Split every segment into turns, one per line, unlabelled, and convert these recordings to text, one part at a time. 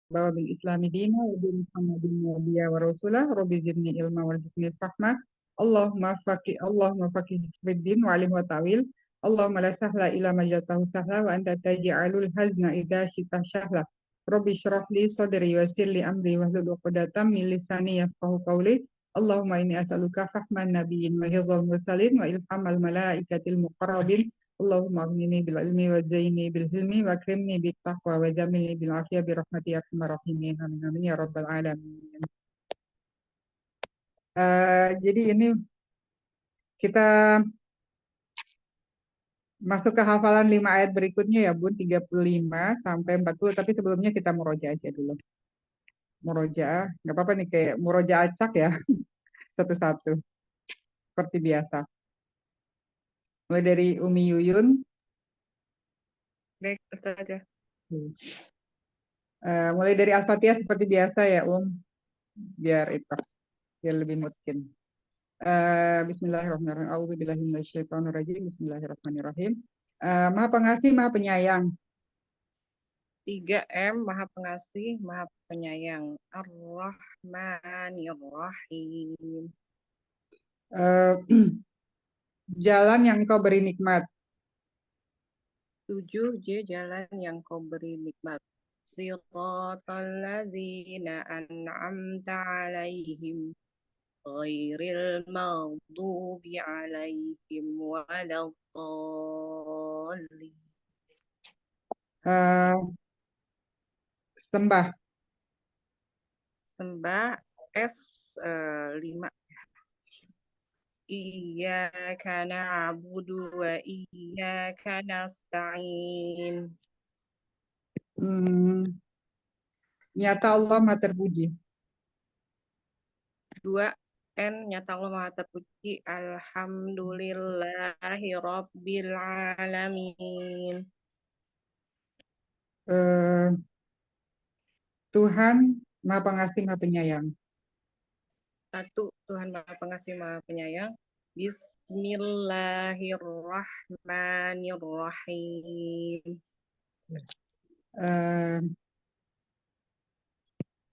bahwa bil islami dina wa bi muhammadin nabiyya wa rasulah rabbi zidni ilma warzuqni fahma Allahumma faqih fiddin wa alim wa tawil Allahumma la sahla illa ma ja'altahu sahla wa anta taj'alul hazna idza syi'ta sahla rabbi shrah li sadri wa yassir li amri wahlul 'uqdatam min lisani yafqahu qawli Allahumma inni as'aluka fahman nabiyyin wa hifdzal mursalin wa ilhamal malaikatil muqarrabin Allahumma aghnini bil ilmi wa zaini bil hilmi wa akrimni bit taqwa wa jamilni bil afiyah bi rahmati ya arhamar rahimin amin amin ya rabbal alamin. Jadi ini kita masuk ke hafalan 5 ayat berikutnya ya Bun, 35 sampai 40, tapi sebelumnya kita murojaah aja dulu. Murojaah, nggak apa-apa nih kayak murojaah acak ya, satu-satu seperti biasa. Mulai dari Umi Yuyun.
Baik, Ustazah.
Mulai dari Al-Fatihah seperti biasa ya biar lebih mungkin. Bismillahirrahmanirrahim. A'udzubillahi minasyaitonirrajim. Bismillahirrahmanirrahim. Maha Pengasih, Maha Penyayang.
3M, Maha Pengasih, Maha Penyayang. Ar-Rahmanir-Rahim.
Jalan yang Engkau beri nikmat.
7J, jalan yang Kau beri nikmat. Siratal ladzina an'amta 'alaihim ghairil maghdubi 'alaihim waladdallin.
Sembah.
Sembah S5. Iyyaka na'budu wa iyyaka nasta'in.
Nyata Allah Maha Terpuji.
2N, nyata Allah Maha Terpuji. Alhamdulillahi Rabbil Alamin.
Tuhan Maha Pengasih, Maha Penyayang.
1, Tuhan Maha Pengasih, Maha Penyayang. Bismillahirrahmanirrahim.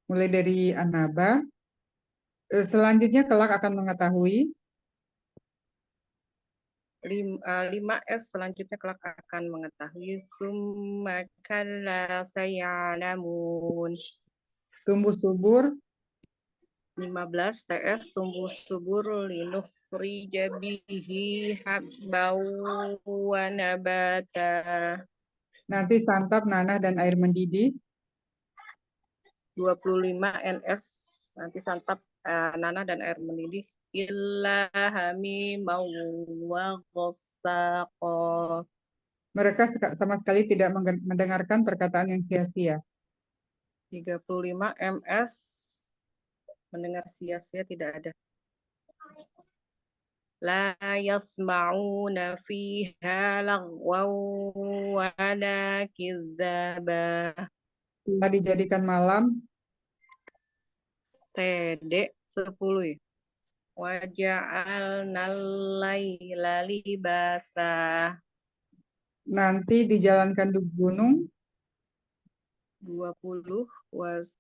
Mulai dari An-Naba. Selanjutnya kelak akan mengetahui.
5S, selanjutnya kelak akan mengetahui. Summa kalla saya'lamun.
Tumbuh subur.
15 TS, tumbuh subur. Linukhrija bihi habbau wa nabata.
Nanti santap, nanah, dan air mendidih.
25 NS, nanti santap, nanah, dan air mendidih. Illa hamimau wa ghassaqa.
Mereka sama sekali tidak mendengarkan perkataan yang sia-sia.
35 MS, mendengar sia-sia tidak ada. La yasma'una fiha lagwaw wa la kizzaba.
Telah dijadikan malam.
TD 10 ya. Wa ja'alnal laila libasa.
Nanti dijalankan di gunung.
20,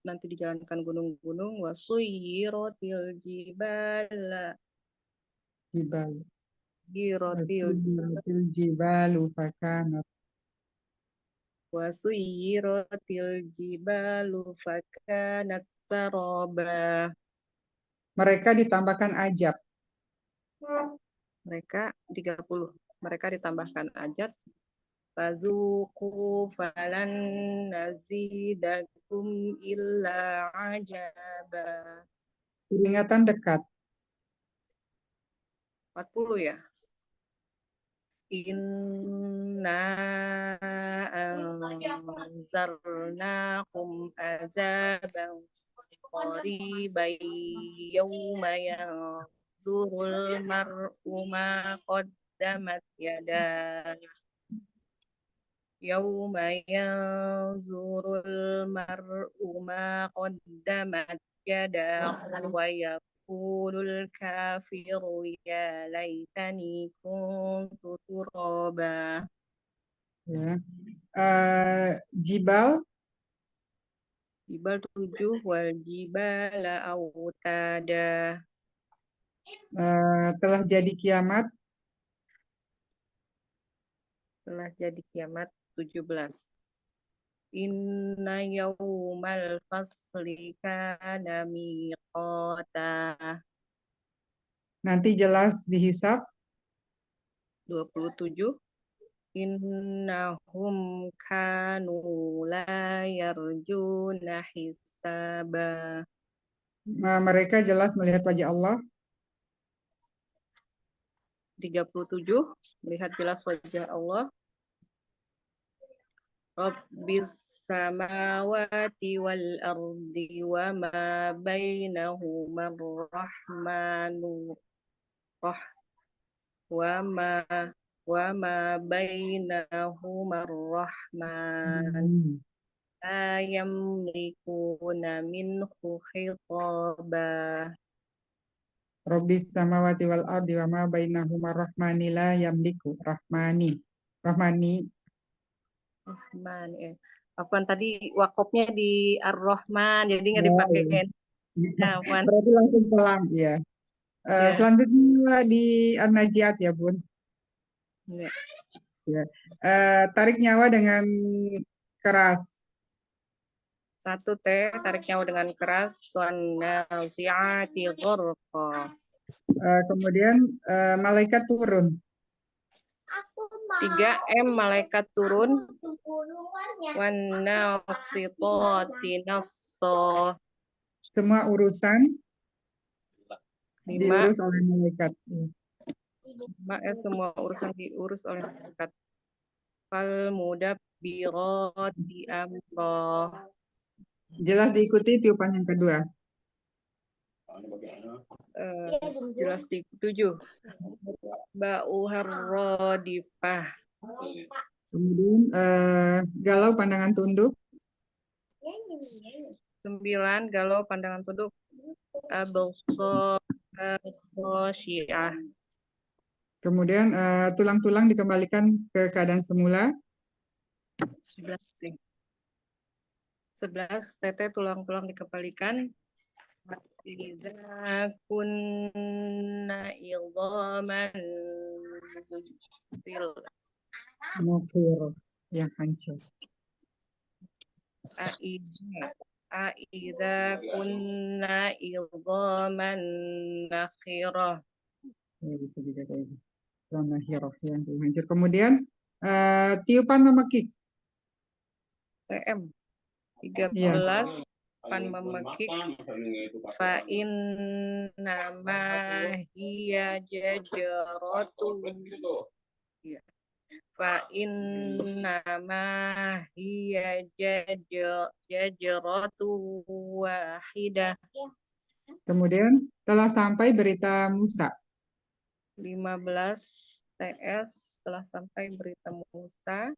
nanti dijalankan gunung-gunung. Wasuyiratil jibala.
Jibalu fakanat.
Wasuyiratil jibalu fakanat saraba. Mereka
ditambahkan ajab.
Mereka 30. Mereka ditambahkan ajab. Fadzuqu falan nazidakum illa ajaba.
Peringatan dekat.
40 ya. Inna anzarnakum azaban qariban yawma yanzurul mar'u ma qaddamat yadah. Yawma yanzurul mar'u ma qaddamat yadahu wa yaqulul kafiru ya laitani kuntu turaba.
Ya. Jibal.
Jibal 7 wal jibala autada.
Telah jadi kiamat.
Telah jadi kiamat 17. Inna yaumal fasli kana miqata.
Nanti jelas dihisab.
27. Innahum kanu la yarjuna hisaba.
Mereka jelas melihat wajah Allah.
37. Melihat jelas wajah Allah. Rabbis samawati wal ardi wa ma bainahuma rahmanu wa ma bainahuma rahman la yamlikuna minhu khitaba.
Rabbis samawati wal ardi wa ma bainahuma rahmani la yamliku. Rahmani.
Rahman Afwan tadi wakopnya di Ar-Rahman jadi nggak
Oh,
dipakai.
iya.
Afwan.
Berarti langsung pelan ya.
Ya.
Selanjutnya di An-Najiat ya Bun.
Ya.
Ya. Tarik nyawa dengan keras.
1 T tarik nyawa dengan keras. Wan nazi'ati ghurqa.
Kemudian malaikat turun.
3 M malaikat turun. Wan nasitati nasqa.
Semua urusan
5
diurus oleh malaikat.
semua urusan diurus oleh malaikat. Fal mudabbirati amra.
Jelas diikuti tiupan yang kedua.
Jelas 7. Ba'u harrodifah.
Kemudian galau pandangan tunduk.
9 galau pandangan tunduk. Absosyiah.
Kemudian tulang-tulang dikembalikan ke keadaan semula.
11 tete tulang-tulang dikembalikan. Idza kunna idhaman fil
Mukir yang hancur.
Aidza kunna idhaman nakhirah.
Ya, bisa juga kayak gitu. Zona hirah yang hancur. Kemudian tiupan memekik.
TM 13
Ya.
pan memekik. Fa innama hiya jajaratun. Ya. Fa innama hiya jajaratu wahidah.
Kemudian telah sampai berita Musa.
15 TS telah sampai berita Musa.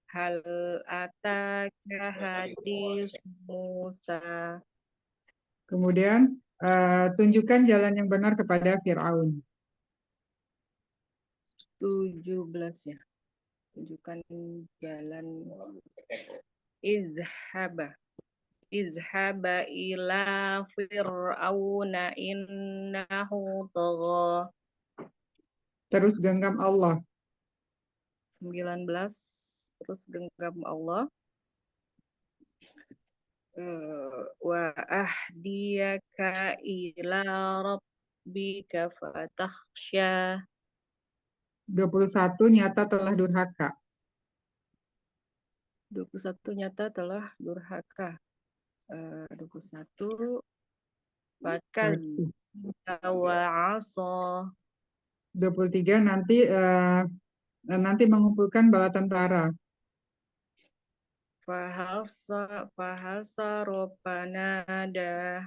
Hal ataka hadis Musa.
Kemudian tunjukkan jalan yang benar kepada Fir'aun.
17 ya. Tunjukkan jalan. Izhaba ila fir'auna innahu tagha.
Terus genggam Allah.
19 terus genggam Allah. Wa ahdiyaka ila rabbika fatakhsha.
21 nyata telah durhaka.
21 nyata telah durhaka. 21 bakal wa asa.
23 nanti mengumpulkan bala tentara.
Fahasa ropanada.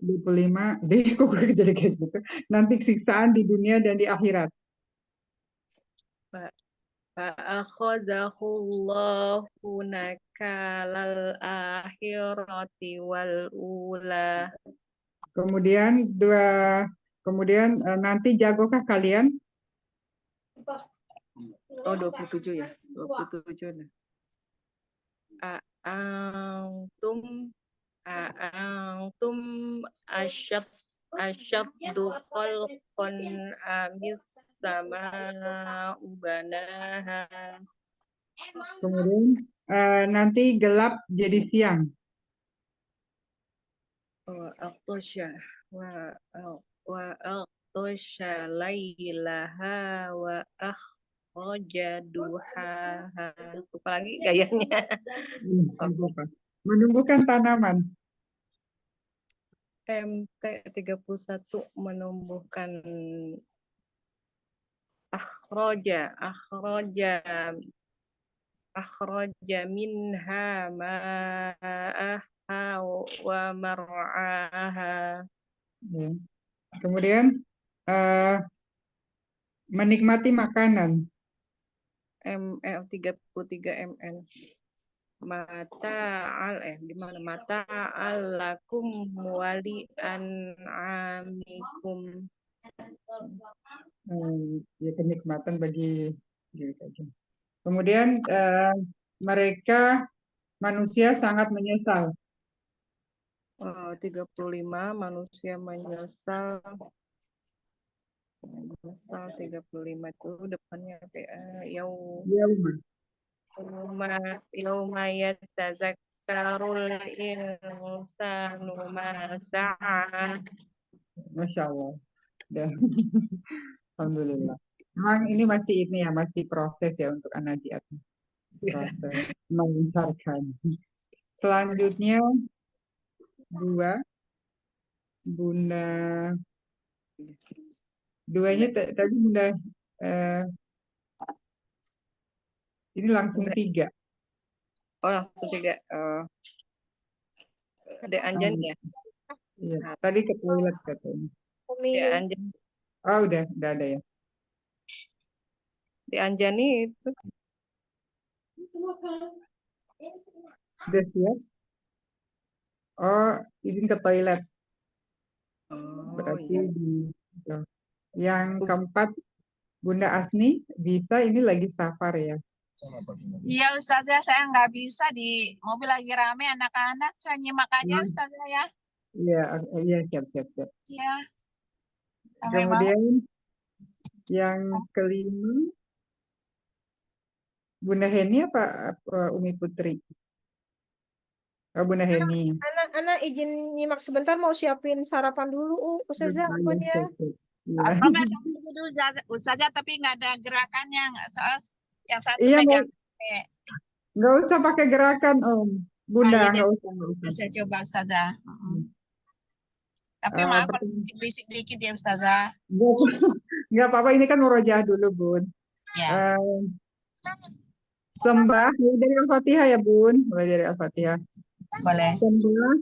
25 deh kok gue jadi kayak gitu. Nanti siksaan di dunia dan di akhirat.
Fa'akhadahu Allahu nakalal akhirati wal ula.
Kemudian nanti jagokah kalian?
Oh 27 ya. 27. Antum Antum asyaddu khalqan amis sama'u banaha.
Kemudian nanti gelap jadi siang.
Wa aqtasha wa aqtasha lailaha wa akhraja duhaha. Lupa lagi gayanya.
Apa? Menumbuhkan tanaman.
MT 31 menumbuhkan akhraja minha ma'aha wa mar'aha.
Ya. Kemudian menikmati makanan.
ML 33 MN. Mata alakum wali an'amikum.
Ya, kenikmatan bagi diri saja. Kemudian mereka manusia sangat menyesal.
35 manusia menyesal 35 itu depannya
Yauma.
yauma yatazakkarul insanu ma sa'a.
Masya Allah. Dan alhamdulillah. Memang ini masih proses ya untuk Anajiat. Proses melancarkan. Selanjutnya Bunda duanya tadi Bunda ini langsung 3.
Oh, langsung 3. Ada Anjan ya?
Iya. Tadi ke toilet katanya.
Ya, Anjan.
Oh, udah ada ya.
Di Anjani itu.
Udah siap? Oh, izin ke toilet. Berarti yang keempat Bunda Asni bisa, ini lagi safar ya.
Iya Ustazah, saya nggak bisa di mobil lagi rame anak-anak, saya nyimak aja Ustazah ya.
Iya siap.
Iya.
Kemudian yang kelima Bunda Heni apa Umi Putri? Oh, Bunda Heni.
Anak-anak izin nyimak sebentar, mau siapin sarapan dulu, Ustazah.
Apakah dulu Ustazah tapi nggak ada gerakannya, soal yang satu
Iya,
megang.
nggak usah pakai gerakan Om. Bunda nggak usah.
Saya coba Ustazah. Tapi maaf kalau berisik dikit ya Ustazah.
Nggak apa-apa, ini kan murojaah dulu Bun.
Ya.
Sembah dari Al-Fatihah ya Bun, mulai dari Al-Fatihah.
Boleh.
Sembah.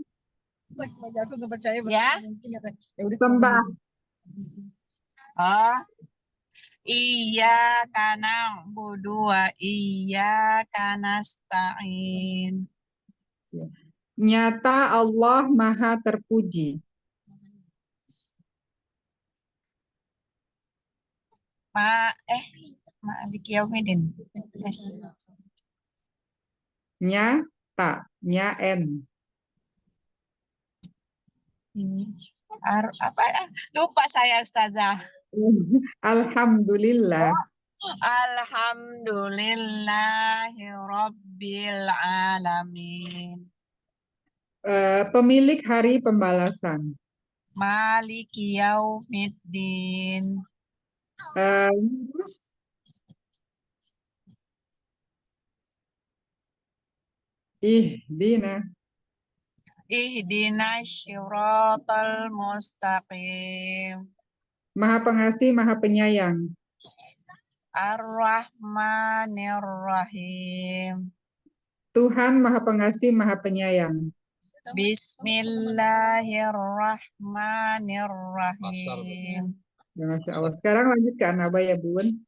Ya.
Sembah.
Oh. Iya karena budua iya karena stain.
Nyata Allah Maha terpuji.
Malik Yaumidin.
Nyata, nyaen.
Apa? Lupa saya Ustazah.
Alhamdulillah.
Alhamdulillahirabbil alamin.
Pemilik hari pembalasan.
Maliki yaumiddin. Ihdina syiratal mustaqim.
Maha pengasih, maha penyayang.
Ar-Rahmanir-Rahim.
Tuhan maha pengasih, maha penyayang.
Bismillahirrahmanirrahim.
Masya Allah. Sekarang lanjut ke Anaba ya Bun.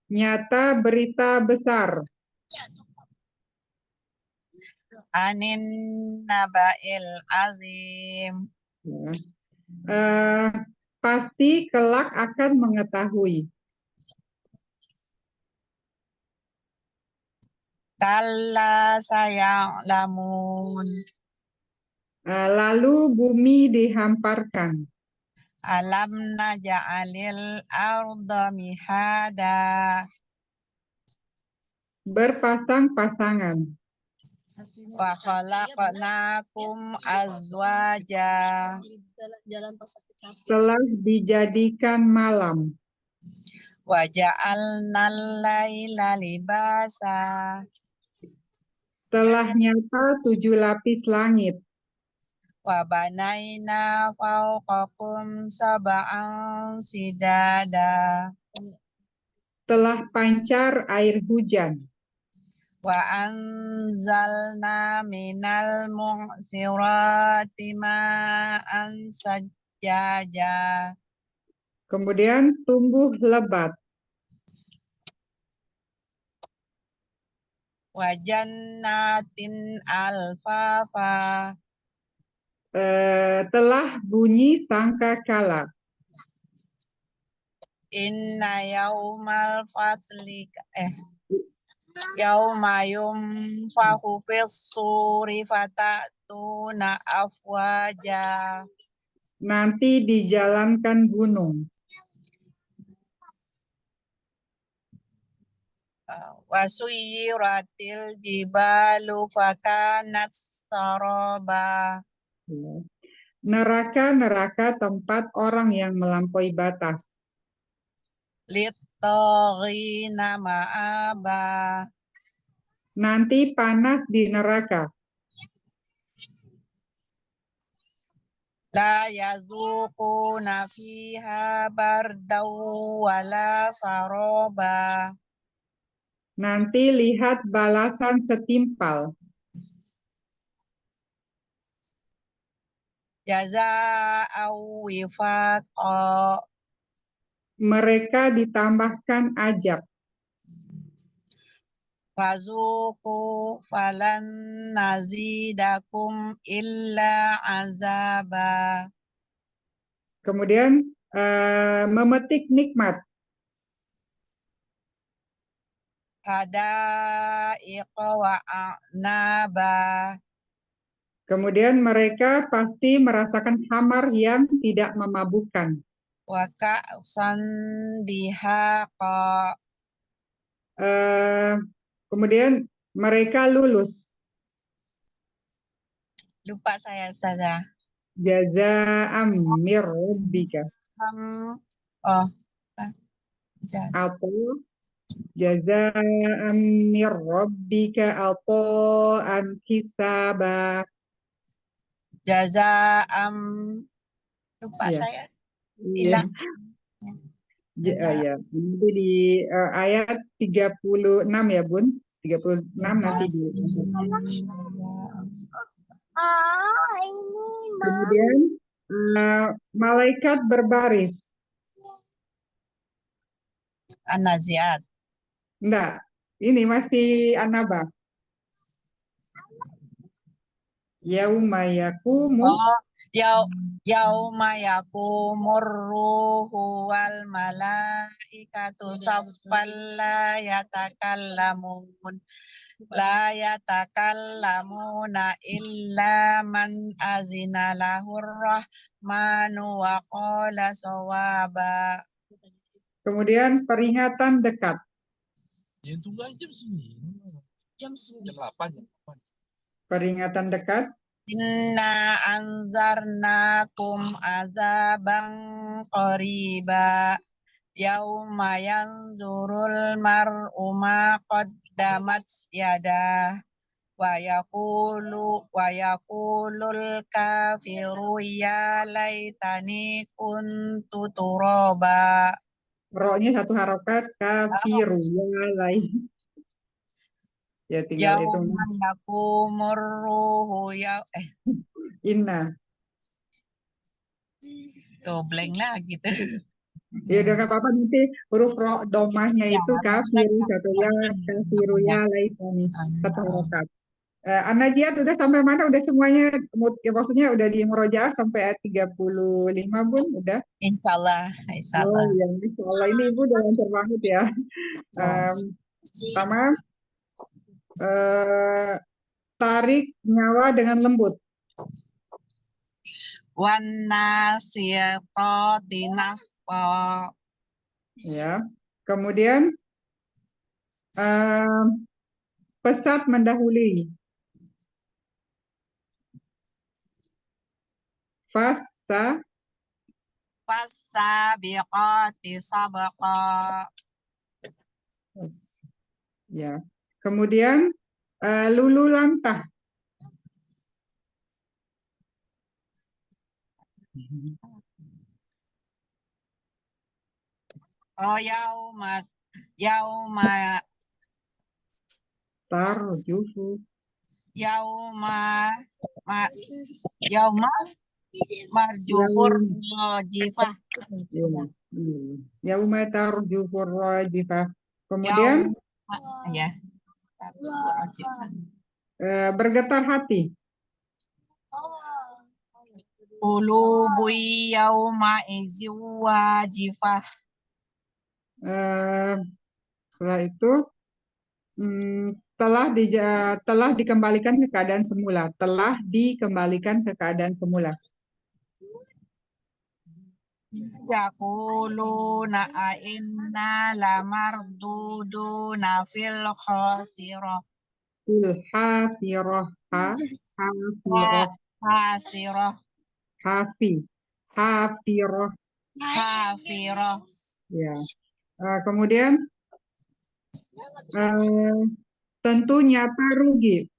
Nyata berita besar.
Anin naba'il azim.
Pasti kelak akan mengetahui.
Kalla saya'lamun.
Lalu bumi dihamparkan.
Alam naja'alil arda mihada.
Berpasang-pasangan.
Wa khalaqnakum azwaja.
Telah dijadikan malam.
Wa ja'alnal laila libasa.
Telah nyata 7 lapis langit.
Wa banaina fawqakum sab'an sidada.
Telah pancar air hujan.
Wa anzalna minal mu'sirati ma'an sajjaja.
Kemudian tumbuh lebat.
Wa jannatin alfafa.
Telah bunyi sangkakala.
Inna yaumal fasli yauma yunfahu fis-suri fatatuna afwaja.
Nanti dijalankan gunung.
Wa suyyiratil jibalu fakanat saraba.
Neraka-neraka tempat orang yang melampaui batas.
Littaghina ma'aba.
Nanti panas di neraka.
La yazuquna fiha bardaw wala saraba.
Nanti lihat balasan setimpal.
Jazaa'aw wifaqa.
Mereka ditambahkan ajab.
Fazuqu falan nazidakum illa azaba.
Kemudian memetik nikmat.
Hadaiqa wa a'naba.
Kemudian mereka pasti merasakan khamar yang tidak memabukkan.
Wa ka'san dihaqa.
Kemudian mereka lulus.
Lupa saya Ustazah.
Jazaa'am mir rabbika. Atau jazaa'am mir rabbika ata'an hisaba.
Jazaa'am. Lupa
Iya.
saya.
Iya.
Hilang.
Ya, nanti di ayat 36 ya Bun, 36 nanti di. Kemudian malaikat berbaris.
An-Naziat.
Enggak, ini masih An-Naba. Yauma yakumu.
Yauma yakumur ruhu wal malaikatu saffan la yatakallamuna illa man azina lahur rahmanu wa qala sawaba.
Kemudian peringatan dekat.
Ya tunggu aja jam 8.
Peringatan dekat.
Inna anzarnakum azaban qariba. Yauma yanzurul mar'u ma qaddamat yadah. Wa yaqulul kafiru ya laitani kuntu turaba.
Ro-nya satu harokat, kafiru ya lain. Ya tinggal itu.
Yauma yakumur ruhu
Inna.
Tuh blank lagi tuh.
Ya udah nggak apa-apa, nanti huruf ro domahnya
Ya,
itu kafiru satu ya, kafiru ya lain satu harokat. An-Najiat udah sampai mana? Udah semuanya, ya, maksudnya udah di murojaah sampai ayat 35 Bun, udah?
Insyaallah.
Oh ya, insya Allah ini Ibu udah lancar banget ya. Pertama, tarik nyawa dengan lembut.
Wan nasiyati nasqa.
Ya. Kemudian pesat mendahului.
Fasabiqati sabqa.
Ya. Kemudian lulu lantah.
Oh, yauma
Tarjufu.
yauma ma- yauma marjufur rajifah.
Yauma tarjufur rajifah. Kemudian
Ya.
bergetar hati.
Qulubu yauma izin wajifah.
Setelah itu telah dikembalikan ke keadaan semula. Telah dikembalikan ke keadaan semula.
Yaquluna inna lamarduduna fil khasirah.
Hafirah.
Khasirah.
Hafirah.
Hafirah.
Ya. Kemudian tentu nyata rugi.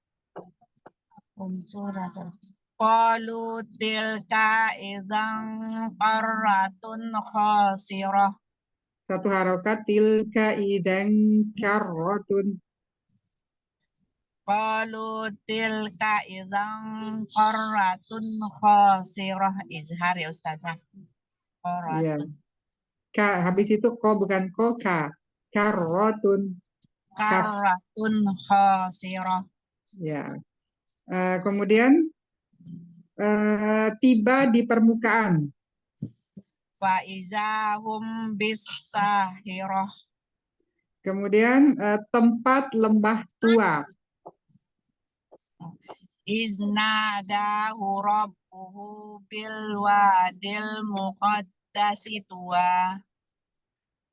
Qalu tilka idzan qarratun khasirah.
Satu harokat tilka idan karrotun.
Qalu tilka idzan qarratun khasirah. Izhar ya Ustazah.
Ya.
Qarratun.
Habis itu ko bukan ko ka. Karrotun.
Qarratun khasirah.
Ya. Kemudian tiba di permukaan.
Faizahum bisahirah.
Kemudian tempat lembah tua.
Iznadahu rabbuhu bil wadil muqaddasi tuwa.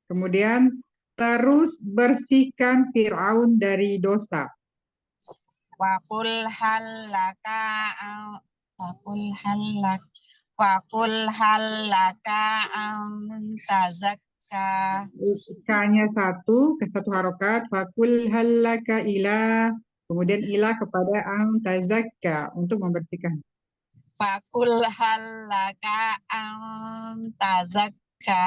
Kemudian terus bersihkan Fir'aun dari dosa.
Waqul halaka tazakka.
K-nya satu harokat. Fakul halaka ila. Kemudian ila kepada tazakka untuk membersihkan.
Fakul halaka tazakka.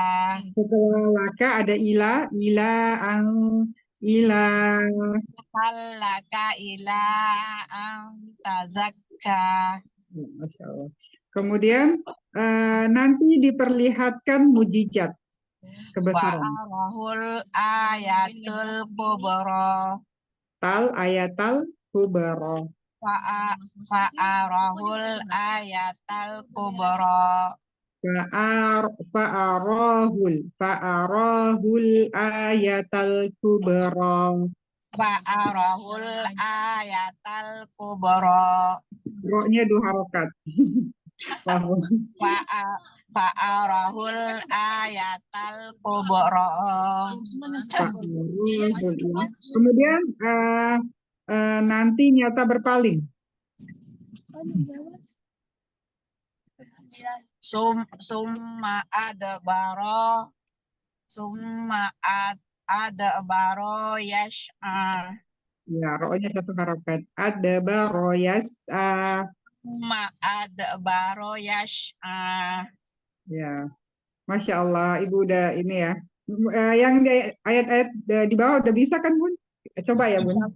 Setelah laka ada ila ila.
Halaka ila tazakka.
Masya Allah. Kemudian nanti diperlihatkan mujizat kebesaran.
Fa'arahul ayatul kubra.
Ayatal kubra.
Fa'arahul ayatal kubra.
Fa'arahul ayatal kubra.
Fa'arahul ayatal kubra.
Ro-nya 2 harokat.
Fa'arahul ayatal kubra.
Kemudian nanti nyata berpaling.
Summa adbaro yash'a.
Ya, ro-nya 1 harokat. Adbaro yas'a.
Summa adbaro yash'a.
Ya, Masya Allah, Ibu udah ini ya. Yang ayat-ayat di bawah udah bisa kan, Bun? Coba ya, Bun.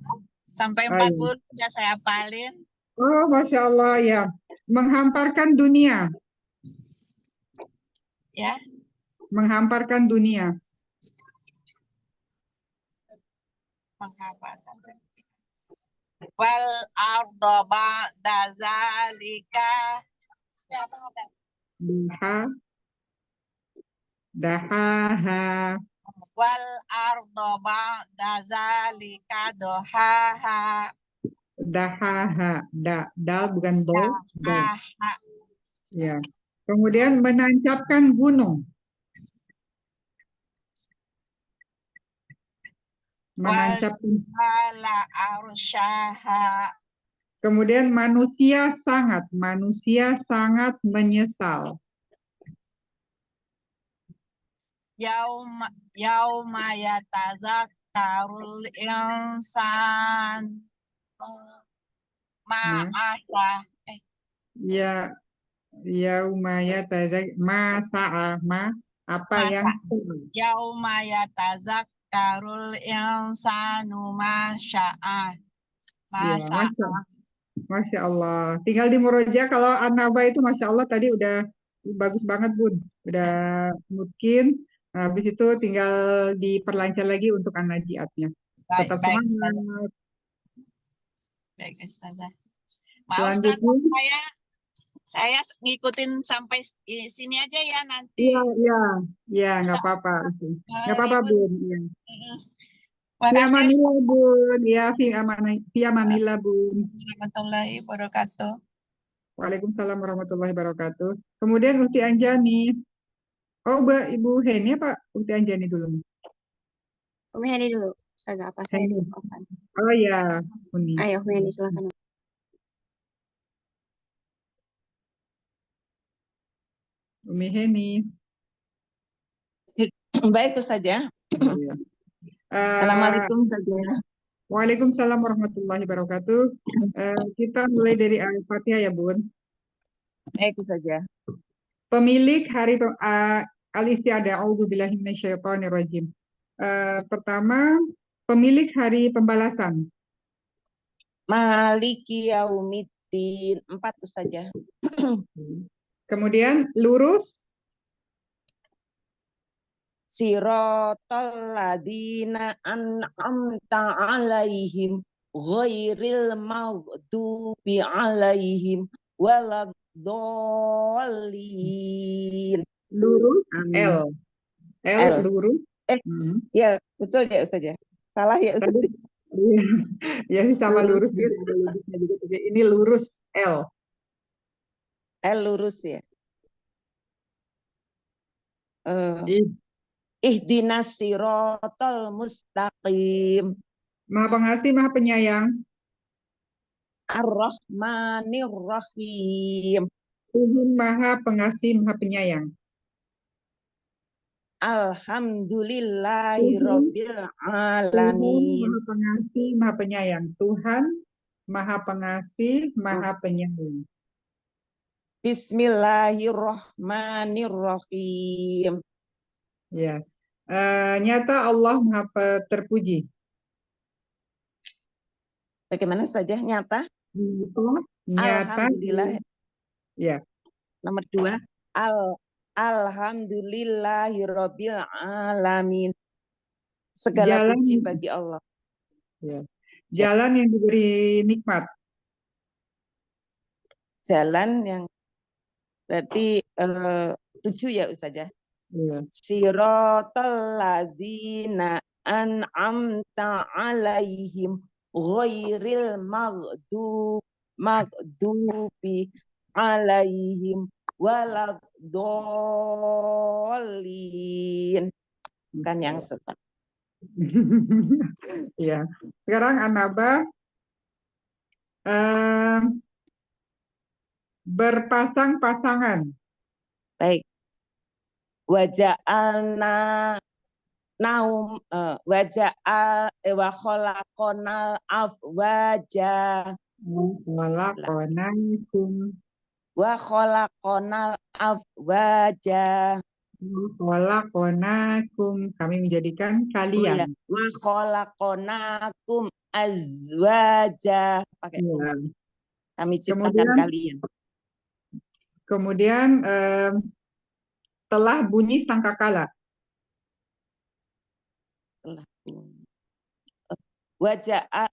Sampai 40 sudah saya hafalin.
Oh, Masya Allah, ya. Menghamparkan dunia.
Ya.
Menghamparkan dunia.
Menghamparkan. Wal arda ba'da zalika. Dahaha. wal ardo ba'da zalika dohaha.
Dahaha, dal bukan do, da.
Dahaha.
Ya. Kemudian menancapkan gunung. Menancapkan.
Wala arsyaha.
Kemudian manusia sangat menyesal.
Yauma yatazakkarul insan ma'asya.
Ya, yaumaya tazak ma sa'a ma apa yang
Yauma yatazakkarul insanu masya'a.
ya,
Masya'a.
Masya Allah. Tinggal di Muroja kalau An-Naba itu Masya Allah tadi udah bagus banget Bun. Udah mungkin. Habis itu tinggal diperlancar lagi untuk An-Najiatnya.
Baik,
Tetap
baik,
semangat.
baik, Ustazah. Mau Ustazah,
Selanjutnya.
saya ngikutin sampai sini aja ya nanti.
Iya, nggak apa-apa. Nggak apa-apa Bun. Ya.
Makasih
Manila Bun. Ya, via Manila Bun.
warahmatullahi wabarakatuh.
Waalaikumsalam warahmatullahi wabarakatuh. Kemudian Ukti Anjani. Oh, Ibu Heni apa Ukti Anjani dulu?
Umi Hani dulu, Ustazah, apa saya
Heni.
dilupakan?
Oh ya, Uni.
Ayo, Umi Hani, silakan.
Umi Heni.
Baik Ustazah.
Iya.
Assalamualaikum Ustazah.
Waalaikumsalam warahmatullahi wabarakatuh. Kita mulai dari Al-Fatihah ya Bun.
Baik Ustazah.
Pemilik hari Al-Isti'adah, A'udzubillahi minasyaitonirrajim. Pertama, pemilik hari pembalasan.
Maliki yaumiddin 4 Ustazah.
Kemudian lurus.
Siratal ladzina an'amta 'alaihim ghairil maghdubi 'alaihim waladdallin.
Lurus L. L lurus.
Ya, betul ya Ustazah. Salah ya Ustazah.
Ya sama lurus dia ada lurusnya juga. Ini lurus L.
L lurus ya. Ihdinas siratal mustaqim.
Maha Pengasih, Maha Penyayang.
Ar-Rahmanir Rahim.
Tuhan Maha Pengasih, Maha Penyayang.
Alhamdulillahirabbil alamin.
Tuhan Maha Pengasih, Maha Penyayang. Tuhan Maha Pengasih, Maha Penyayang.
Bismillahirrahmanirrahim.
Ya. Nyata Allah Maha terpuji.
Bagaimana saja nyata?
Nyata.
Alhamdulillah.
Ya.
Nomor 2. Alhamdulillahirabbil alamin. Segala puji bagi Allah.
Ya. Jalan yang diberi nikmat.
Jalan yang berarti 7 ya Ustazah.
Ya.
Siratal ladzina an'amta 'alaihim ghairil maghdubi 'alaihim waladdallin. Kan yang setelah.
Ya. Sekarang An-Naba berpasang-pasangan.
Baik. Waja'alna naum wa khalaqonal afwaja wa khalaqonal afwaja
kami menjadikan kalian.
Wa khalaqonakum azwaja pakai kami ciptakan kalian.
Kemudian telah bunyi sangkakala.
Telah bunyi. Waja'a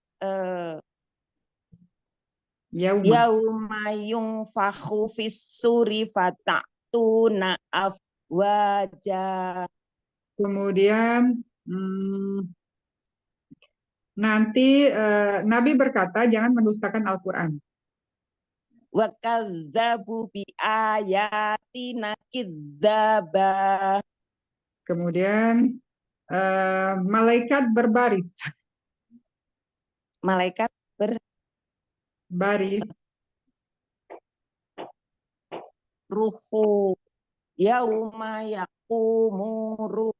yauma yunfakhu fis suri fata'tuna afwaja.
Kemudian nanti Nabi berkata jangan mendustakan Al-Quran.
Wa kadzabu bi ayatina kidzaba.
Kemudian malaikat berbaris.
Malaikat
Baris.
ruhu yauma yaqumuru.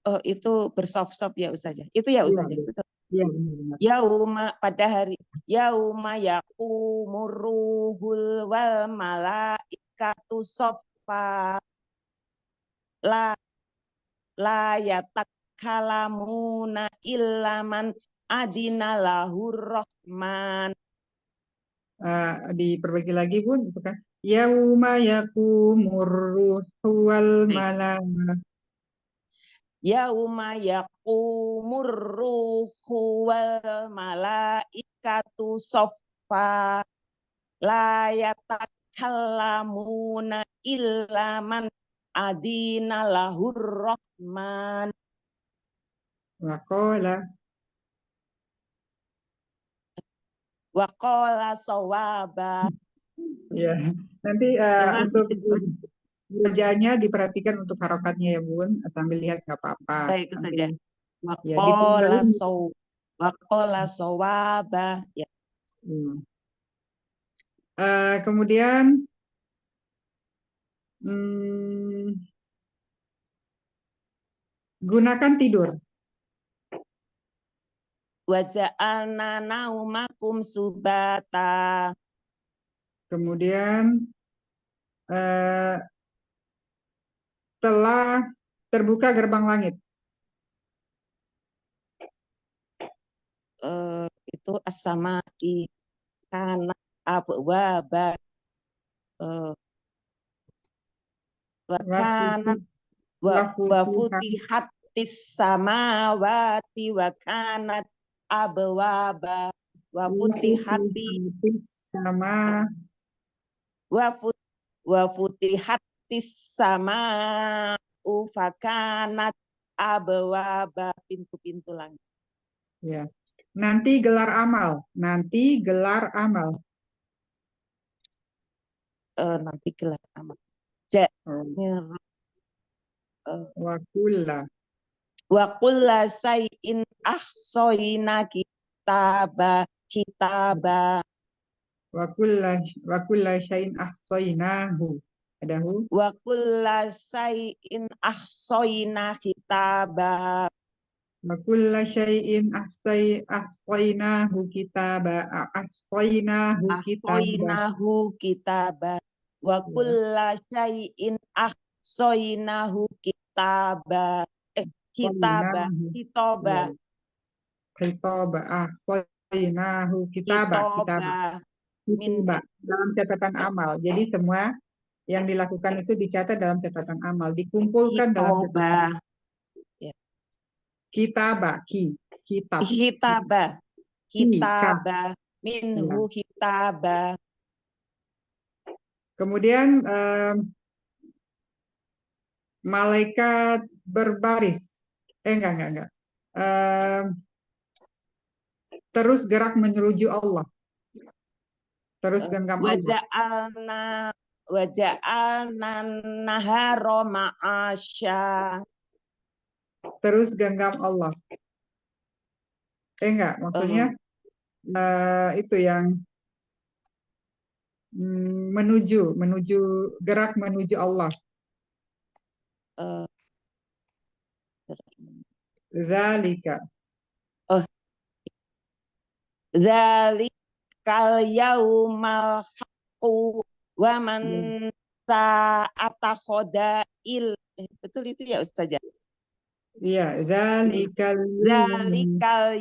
Oh, itu bersop-sop ya Ustazah. Itu ya
Iya,
Ustazah. Betul.
iya, benar.
Yauma pada hari yauma yaqumuruhul wal malaikatu soffa la yatakkalamuna illa man adina lahur rahman.
Diperbaiki lagi Bun, itu kan. Yauma yakumur ruhu wal malaikatu.
Yauma yaqumur ruhu wal malaikatu soffa la yatakallamuna illa man adina lahur rahman.
Waqala.
Wa qala sawaba.
Ya, nanti untuk wajahnya diperhatikan untuk harokatnya ya Bun, sambil lihat nggak apa-apa.
Baik saja. Wa
Ya, ditinggalin.
qala sawaba. Ya.
Kemudian gunakan tidur.
Wa ja'alna naumakum subata.
Kemudian telah terbuka gerbang langit.
Itu as-sama'i kana abwaba. Wa kana wa futihatis samawati wa kanat abwaba. Wa futihati
sama
wa futihatis sama'u fakanat abwaba, pintu-pintu langit.
ya. Nanti gelar amal. Nanti gelar amal.
Nanti gelar amal. Wa kulla say'in ahsoina kitaba.
Wa kulla syai'in ahsainahu. Ada hu.
Wa kulla say'in ahsoina kitaba.
Wa kulla syai'in ahsainahu kitaba.
Ahsoinahu kitaba. Wa kulla syai'in ahsoinahu kitaba. Kitaba.
Ahsainahu kitaba. Dalam catatan amal. Jadi semua yang dilakukan itu dicatat dalam catatan amal, dikumpulkan dalam catatan amal. Kitaba minhu kitaba. Kemudian malaikat berbaris. Enggak. Terus gerak menuju Allah. Terus genggam Allah.
Waja'alna nahara ma'asya.
Terus genggam Allah. Enggak, maksudnya itu yang menuju gerak menuju Allah. Zalika.
Zalikal yaumal haqqu wa man sa'ata khoda'il. Betul itu ya Ustazah?
Iya, zalikal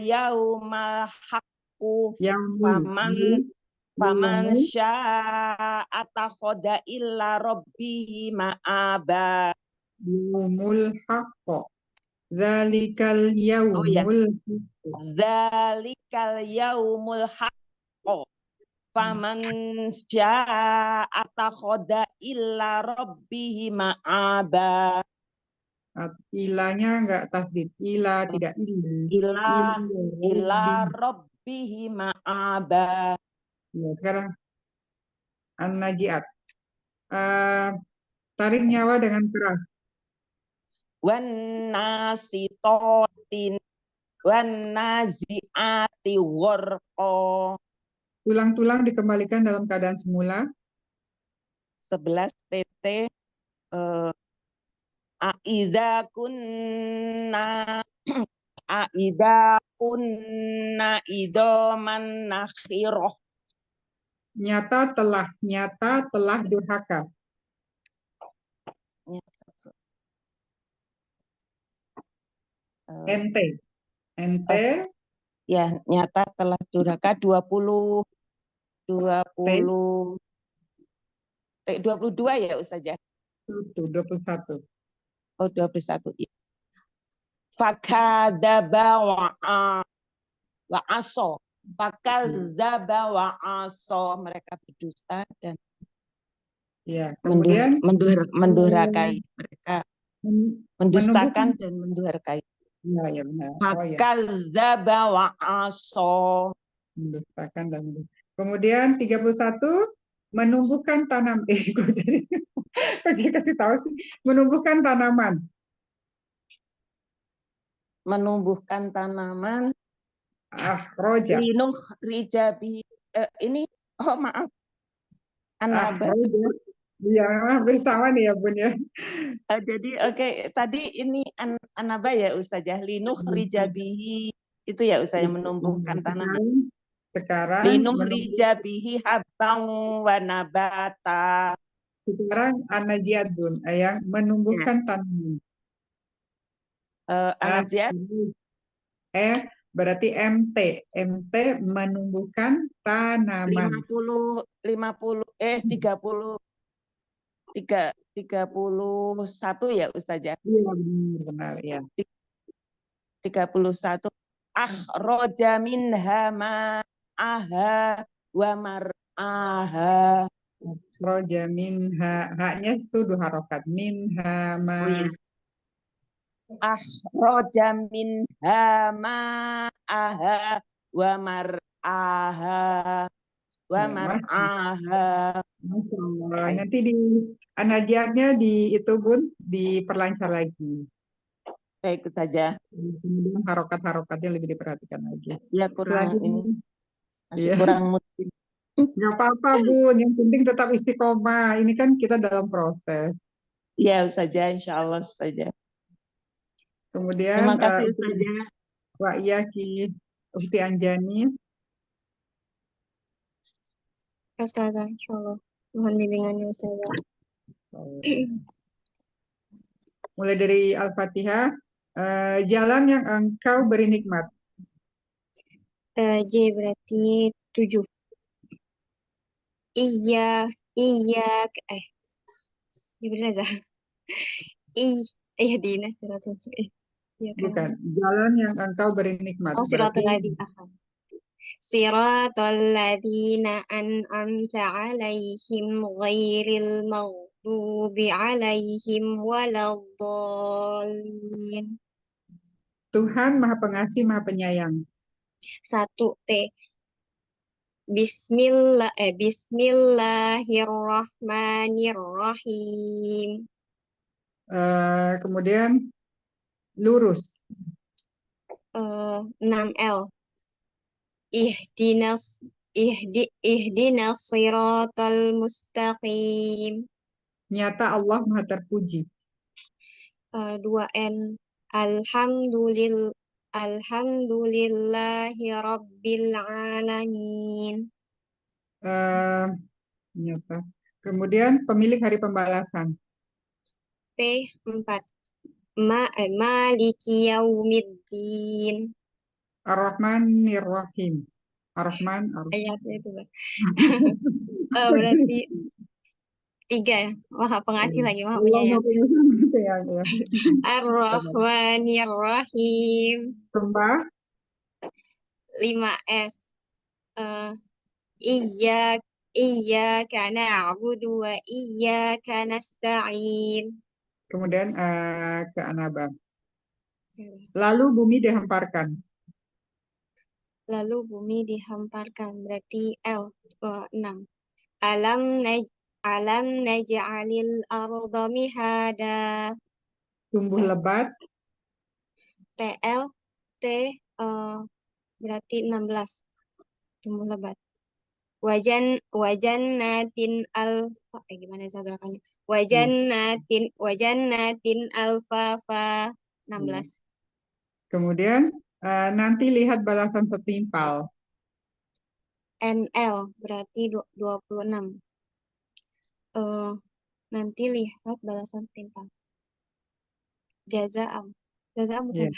yaumal haqqu faman sya'ata khoda'illa rabbihi ma'aba.
Yaumul haqqo. Zalikal
yaumul haqqo. Faman sya'ata khoda'illa rabbihi ma'aba.
Ilanya enggak tasdid. Ila tidak il.
Ila
Rabbi.
rabbihi ma'aba.
Ya, sekarang an-najiat. Tarik nyawa dengan keras.
Wan nasitotin wan naziati gharqa.
Tulang-tulang dikembalikan dalam keadaan semula.
11 TT Aidza kunna Aidza kunna idoman nakhiroh.
Nyata telah durhaka. Ente.
Ya, nyata telah durhaka 22 ya Ustazah.
21.
Oh, 21. Fakadzaba wa aso. Fakadzaba wa aso. Mereka berdusta dan
ya, kemudian
mendurhakai. Mereka mendustakan dan mendurhakai.
Ya, benar.
Fakadzaba wa aso.
Mendustakan dan kemudian 31 menumbuhkan tanam. Kok jadi kasih tahu sih? Menumbuhkan tanaman.
Menumbuhkan tanaman.
Roja.
Linuh rijabi. Ini, oh maaf. Anabat.
Iya, bersama nih ya Bun ya.
Jadi tadi ini anaba ya Ustazah. Linuh rijabihi. Itu ya Ustazah, menumbuhkan tanaman.
Sekarang
Linuh rijabihi habang wa nabata.
Sekarang anajiat Bun, yang menumbuhkan tanaman.
Anajiat.
Berarti MT menumbuhkan tanaman.
31 ya Ustazah.
Iya benar ya.
31 akhraja minha ma'aha wa mar'aha.
Akhraja minha, haknya itu 2 harokat. Minha ma.
Oh, iya. Akhraja minha ma'aha wa mar'aha wa mar'aha.
Masya Allah. Nanti di anajiatnya di itu Bun, diperlancar lagi.
Baik saja.
Kemudian harokat-harokatnya lebih diperhatikan lagi.
Ya kurang ini. Masih
Iya.
kurang mutim.
Nggak apa-apa Bun, yang penting tetap istiqomah. Ini kan kita dalam proses.
Iya Ustazah, insya Allah Ustazah.
Kemudian
Terima kasih Ustazah.
Wa iya Ki Ukti Anjani.
Ustazah, insya Allah. Mohon bimbingannya Ustazah.
Mulai dari Al-Fatihah. Jalan yang engkau beri nikmat.
J berarti 7. Iya, benar Zah. Iya dinas siratul iya kan.
Bukan, jalan yang engkau beri nikmat.
Oh, siratul ladzina. Siratal ladzina an'amta 'alaihim ghairil maghdubi 'alaihim waladdallin.
Tuhan Maha Pengasih, Maha Penyayang.
1 T. Bismillahirrahmanirrahim.
Kemudian lurus.
6 L. Ihdinas siratal mustaqim.
Nyata Allah Maha Terpuji.
2 N. Alhamdulillahi rabbil alamin.
Nyata. Kemudian pemilik hari pembalasan.
P 4. Maliki yaumiddin.
Ar-Rahmanir-Rahim. Ar-Rahman.
Ayatnya itu berarti 3 ya. Maha Pengasih lagi, Maha Penyayang. Ar-Rahmanir-Rahim.
Sembah.
5 S. Iyyaka na'budu wa iyyaka nasta'in.
Kemudian ke Anaba. Lalu bumi dihamparkan.
Lalu bumi dihamparkan, berarti L 6. Alam naj'alil arda mihada.
Tumbuh lebat.
TL T berarti 16. Tumbuh lebat. Wajannatin gimana saya gerakannya? Wajannatin alfafa 16.
Kemudian nanti lihat balasan setimpal.
NL berarti 26. Nanti lihat balasan setimpal. Jazaa'am bukan?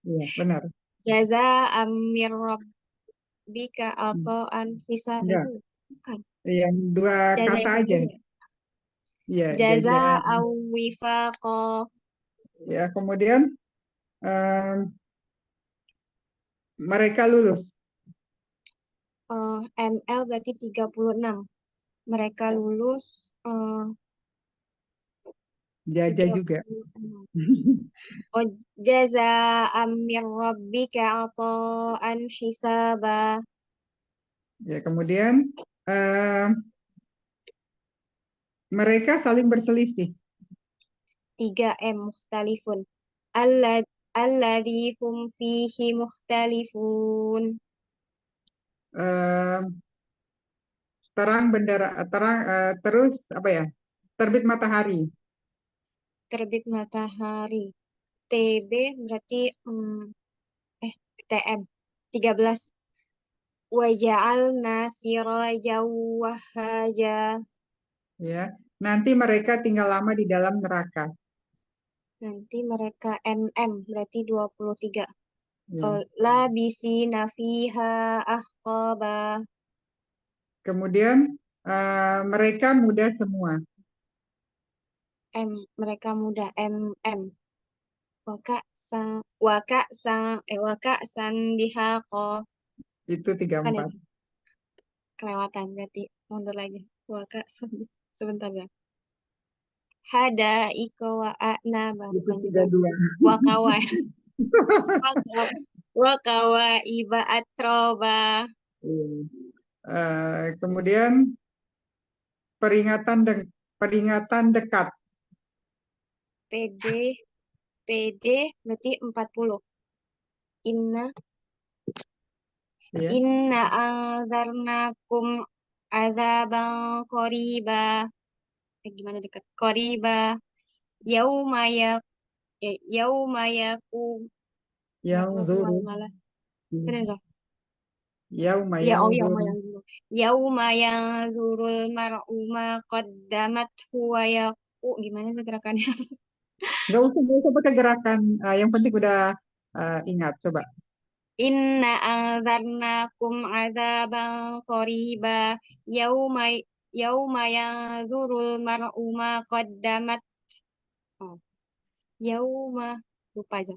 Iya, benar.
Jazaa'am mir rabbika ata'an hisab
Enggak.
itu bukan.
Yang dua
Jaza
kata
yang
aja.
kedua.
Iya,
Jazaa'aw wifaqa.
Ya, kemudian mereka lulus.
ML berarti 36. Mereka lulus
Jaja juga.
36. Jazaa'am mir rabbika ata'an hisaba.
Ya, kemudian mereka saling berselisih.
3M mukhtalifun. Alladzi hum fihi mukhtalifun.
Terus apa ya? Terbit matahari.
Terbit matahari. TB berarti TM 13. Waja'alna sirajan wahaja.
Ya, nanti mereka tinggal lama di dalam neraka.
Nanti mereka NM berarti 23.
Ya.
Labisina fiha ahqaba.
Kemudian mereka muda semua.
Mereka muda MM. Waka sandihaqa.
Itu
Kan ya?
34.
Kelewatan berarti mundur lagi. Sebentar ya. Hada iko wa a'naba
Itu
bukan
32.
wakawa. Wakawa iba atroba.
Kemudian peringatan dekat.
PD berarti 40. Inna
Ya.
anzarnakum azaban qoriba. Gimana dekat? Qoriba. Yauma yaku.
Yang zuru.
Benar nggak?
Yauma
Ya,
yang
yauma
zuru.
yang zuru. Yauma yang zurul mar'u ma qaddamat huwa yaku. Gimana sih gerakannya?
Nggak usah pakai gerakan. Yang penting udah ingat. Coba.
Inna anzarnakum azaban qoriba yauma yanzurul mar'u ma qaddamat yauma lupa aja.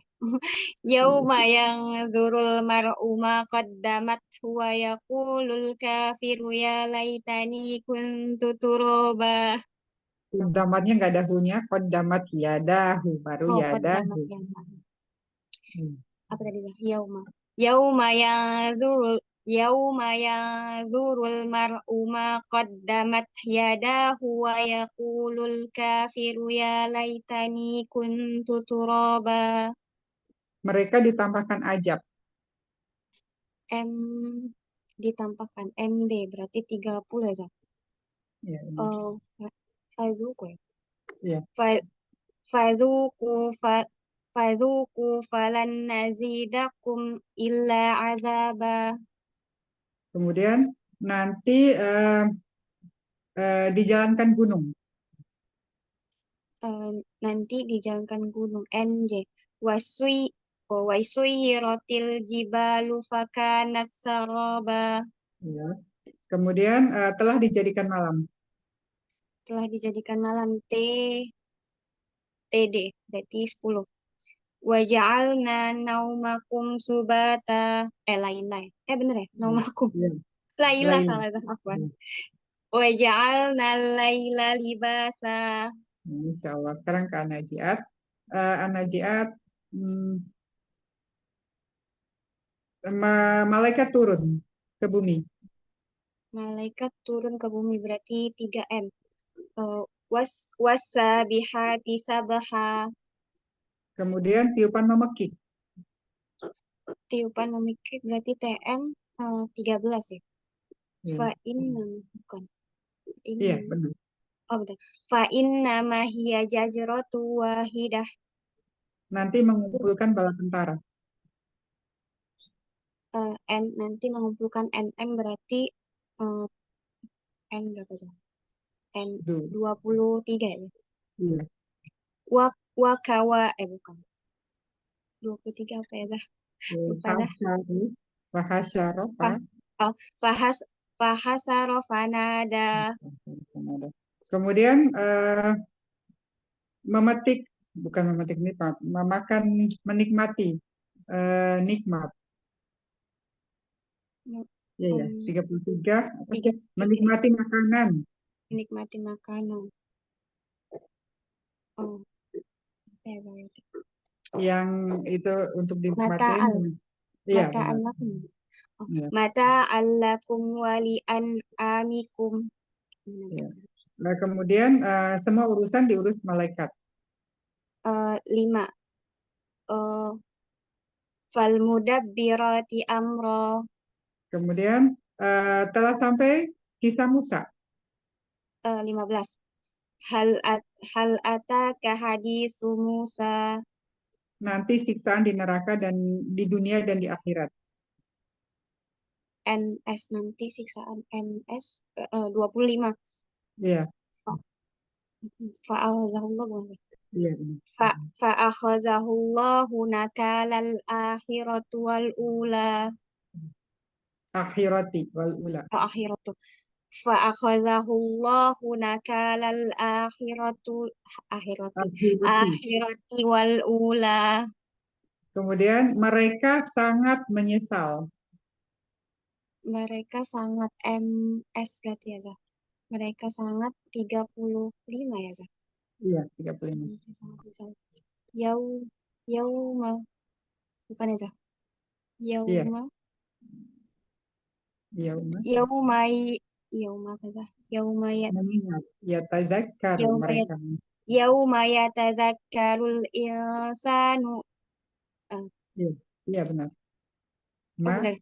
Yauma yanzurul mar'u ma qaddamat huwa yaqulul kafiru ya laitani kuntu turaba.
Damatnya nggak ada hu-nya. Qaddamat yadahu. Baru
Qaddamat
yadahu.
Apa tadi? Yauma yanzurul mar'u ma qaddamat yadahu wa yaqulul kafiru ya laitani kuntu turaba.
Mereka ditambahkan ajab.
M ditambahkan MD berarti 30 aja.
Ya,
Fadzuku ya.
ya.
Fadzuku falan nazidakum illa azaba.
Kemudian nanti dijalankan gunung.
Nanti dijalankan gunung NJ. Waisuyiratil jibalu fakanat saraba.
Ya. Kemudian telah dijadikan malam.
Telah dijadikan malam TD berarti 10. Waja'alna naumakum subata. Lain-lain. Bener ya? Naumakum.
Ya.
Laila
Lain.
salah. Afwan. Waja'alna laila libasa.
Insya Allah. Sekarang ke Anajiat. Anajiat, malaikat turun ke bumi.
Malaikat turun ke bumi berarti 3M. Wasabihati sabaha.
Kemudian tiupan memekik.
Tiupan memikir berarti TM 13 ya.
Ya.
Fa inna bukan.
Iya,
Inna.
benar.
Oh betul. Fa inna mahiya jajratu wahidah.
Nanti mengumpulkan bala tentara.
Nanti mengumpulkan NM berarti N berapa sih? N
Tuh.
23 ya.
Iya.
Wakawa bukan. 23 apa ya dah? Lupa dah.
Fahasyaro,
Fahasaro fanada.
Kemudian memetik, bukan memetik nikmat, memakan, menikmati nikmat. Ya, ya, 33. Apa sih? Menikmati makanan.
Menikmati makanan. Oh.
Yang itu untuk dinikmati.
Iya, mata allakum. Oh, ya. Mata allakum wali amikum.
Ya. Nah, kemudian semua urusan diurus malaikat.
5. Fal mudabbirati amro.
Kemudian telah sampai kisah Musa.
15. Hal ataka hadisu Musa.
Nanti siksaan di neraka dan di dunia dan di akhirat.
NS nanti siksaan NS 25.
Iya.
Fa'akhazahullah bukan?
Iya.
Fa'akhazahullahu nakalal akhiratu wal ula.
Akhirati wal ula.
Akhiratu. Fa'akhazahullahu nakalal akhirati wal ula.
Kemudian mereka sangat menyesal.
Mereka sangat MS berarti ya, Zah. Mereka sangat 35 ya, Zah.
Iya, 35.
Yauma. Bukan ya, Zah. Yauma. Yauma apa, Zah? Yauma
mengingat, yatadzakkaru mereka.
Yauma yatadzakkarul insanu.
Iya, benar.
Benar.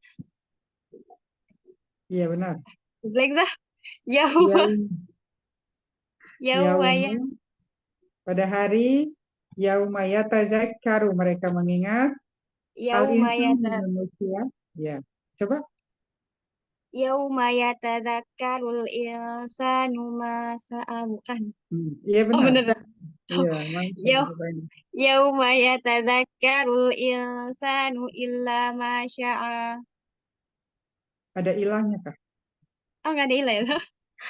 Iya, benar.
Blank, Zah. Yauma.
Pada hari yauma yatadzakkaru mereka mengingat.
Yauma
manusia. Ya. Coba.
Yauma yatadzakkarul insanu ma sa'a, bukan.
Iya, benar.
Oh, benar.
Iya,
Yauma yatadzakkarul insanu illa ma sya'a.
Ada ilahnya kah?
Oh, nggak ada ilah ya.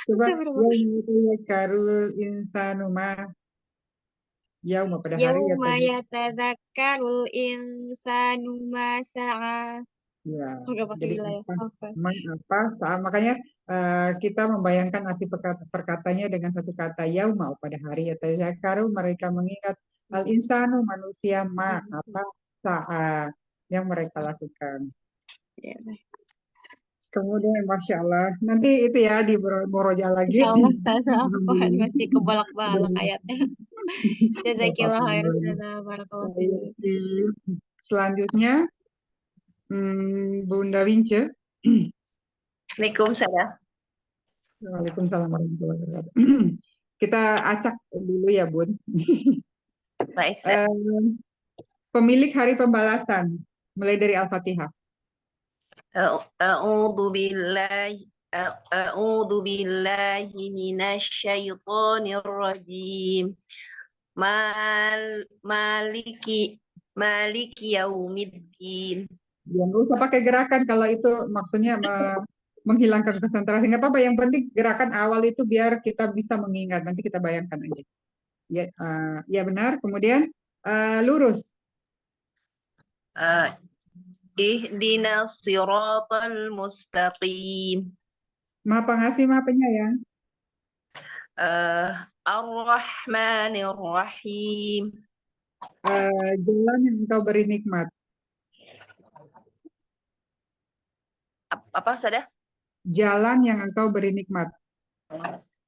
Coba yauma yatadzakkarul insanu ma. Yauma pada hari
yatadzakkarul insanu ma sa'a.
ya.
Jadi
apa saat makanya kita membayangkan arti perkatanya dengan satu kata yauma pada hari yatadzakkaru mereka mengingat al insanu manusia ma apa saat yang mereka lakukan.
Ya,
kemudian Masya Allah nanti itu ya di Boroja lagi.
Insya Allah Ustazah Afwan masih kebolak-balik ayatnya. Jazakillah khair Ustazah, barakallahu fiik.
Selanjutnya Bunda Wince.
Waalaikumsalam.
Waalaikumsalam warahmatullahi wabarakatuh. Kita acak dulu ya, Bun.
Baik.
Pemilik hari pembalasan, mulai dari Al-Fatihah.
A'udzu billahi minasyaitonir rajim. Maliki yaumiddin.
Ya, nggak usah pakai gerakan kalau itu maksudnya menghilangkan konsentrasi. Nggak apa-apa, yang penting gerakan awal itu biar kita bisa mengingat. Nanti kita bayangkan aja. Ya, ya benar. Kemudian lurus.
Ihdinas siratal mustaqim.
Maha Pengasih, Maha Penyayang.
Ar-Rahmanir-Rahim.
Jalan yang engkau beri nikmat.
Apa Ustazah?
Jalan yang engkau beri nikmat.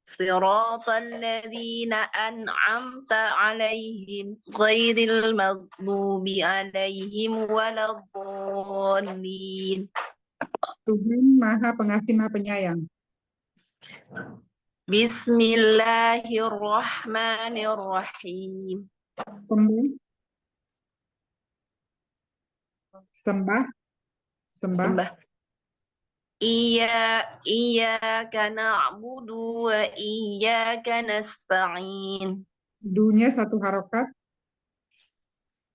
Siratal ladzina an'amta 'alaihim ghairil maghdubi 'alaihim waladdallin.
Tuhan Maha Pengasih Maha Penyayang.
Bismillahirrahmanirrahim.
Sembah.
Iyyaka na'budu wa iyyaka nasta'in.
Dunya satu harokat.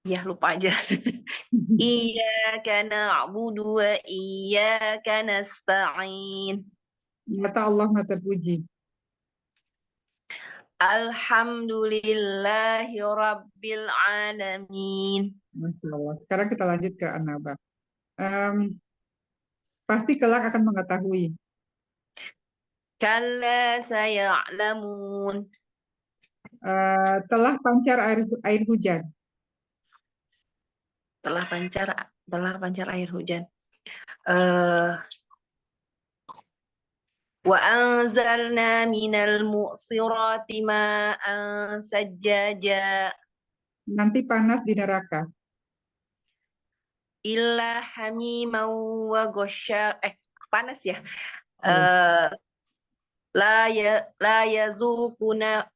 Ya, lupa aja. Iyyaka na'budu wa iyyaka nasta'in.
Kata Allah Maha Terpuji.
Alhamdulillahi Rabbil Alamin.
Masya Allah. Sekarang kita lanjut ke An-Naba. Pasti kelak akan mengetahui.
Kalla saya'lamun.
Telah pancar air hujan.
Telah pancar air hujan. Wa anzalna minal mu'sirati ma'an sajjaja.
Nanti panas di neraka.
Illa hamiman wa ghasya. Panas ya. La yazukuna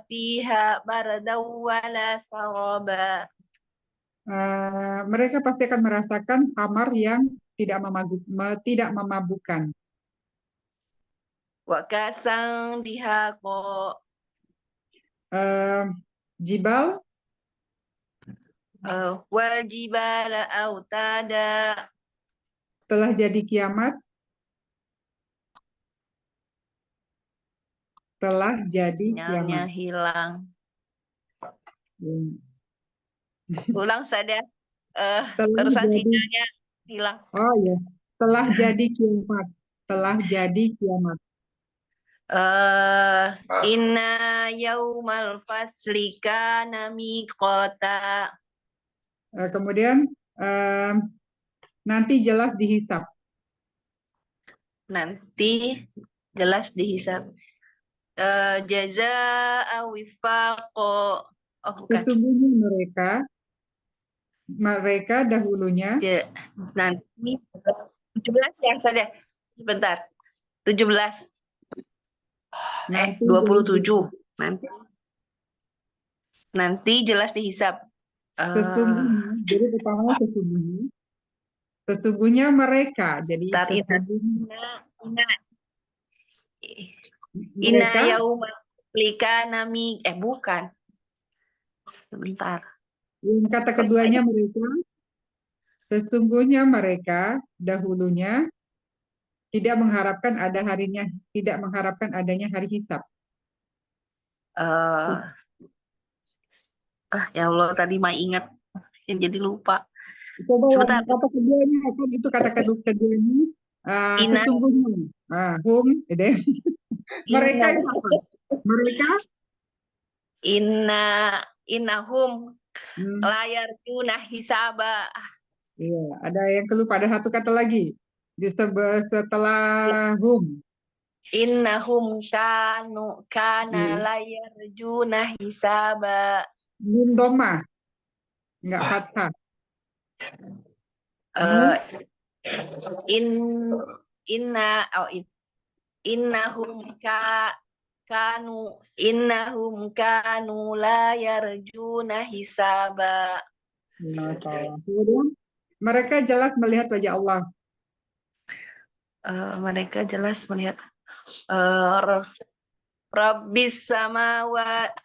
fiha bardaw wala saraba.
Mereka pasti akan merasakan hamar yang tidak memabukkan.
Wa kasan dihaqa.
Jibal.
Wal jibala autada.
Telah jadi kiamat. Telah jadi
Sinyalnya
kiamat.
hilang. Ulang saja. Terusan sinyalnya hilang.
Oh ya, telah jadi kiamat. Telah jadi kiamat.
Inna yaumal fasli kana miqata.
Kemudian nanti jelas dihisab.
Nanti jelas dihisab. Jazaa'a wifaqo. Oh, bukan.
Sesungguhnya mereka dahulunya.
Nanti 17 ya saja. Sebentar. 17. 27. Nanti jelas dihisab.
Sesungguhnya, jadi pertama sesungguhnya mereka. Jadi
Inna yauma likana bukan. Sebentar.
Kata keduanya mereka. Sesungguhnya mereka dahulunya tidak mengharapkan adanya hari hisab.
Ya Allah, tadi mah ingat, jadi lupa.
Coba
sebentar.
Kata keduanya, kan itu kata keduanya. Sesungguhnya. Mereka itu apa? Mereka.
Innahum layar junah hisaba.
Iya, ada yang kelupa, ada satu kata lagi setelah hum.
Innahum kana layar junah hisaba.
Nun doma, enggak fathah.
Innahum kanu la yarjuna hisaba.
Kemudian mereka jelas melihat wajah Allah.
Mereka jelas melihat Rabbis samawati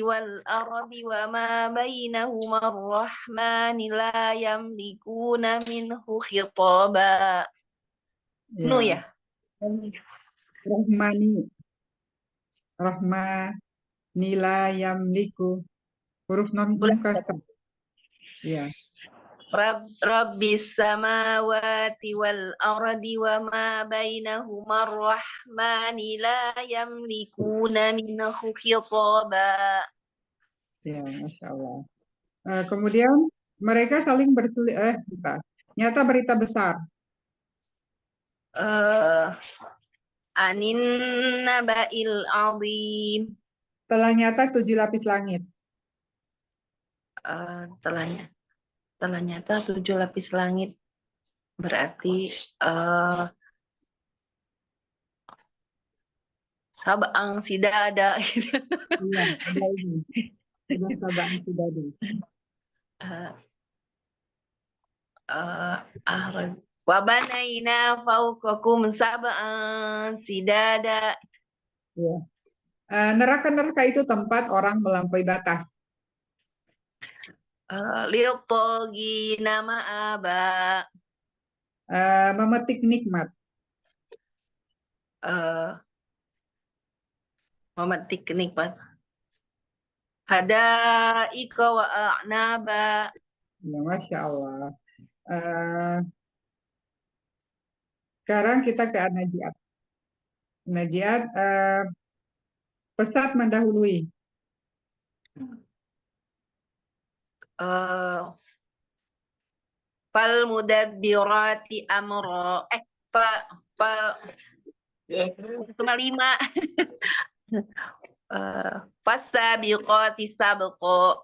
wal ardi wa ma bainahuma ar-rahmani la yamlikuna minhu khitaba. Ya.
Rahmani la yamliku. Huruf non kasar. Ya.
Rabbis samawati wal ardi wa ma bainahuma ar-rahmani la yamlikuna minhu khitaba.
Ya, Masya Allah. Kemudian mereka saling nyata berita besar.
Anin naba'il azim.
Telah nyata 7 lapis langit.
Telah nyata 7 lapis langit. Berarti sabang sidada gitu.
Iya, ada ini. Ada sabang sidadi.
Wa banaina fawqakum sab'an sidada.
Ya. Neraka-neraka itu tempat orang melampaui batas.
Lil-tagina ma'aba.
Memetik nikmat.
Memetik nikmat. Hadaika wa a'naba.
Ya, Masya Allah. Sekarang kita ke An-Najiat. Najiat, pesat mendahului.
Fal mudabbirati amra. Cuma 5. Fasabiqati sabqa.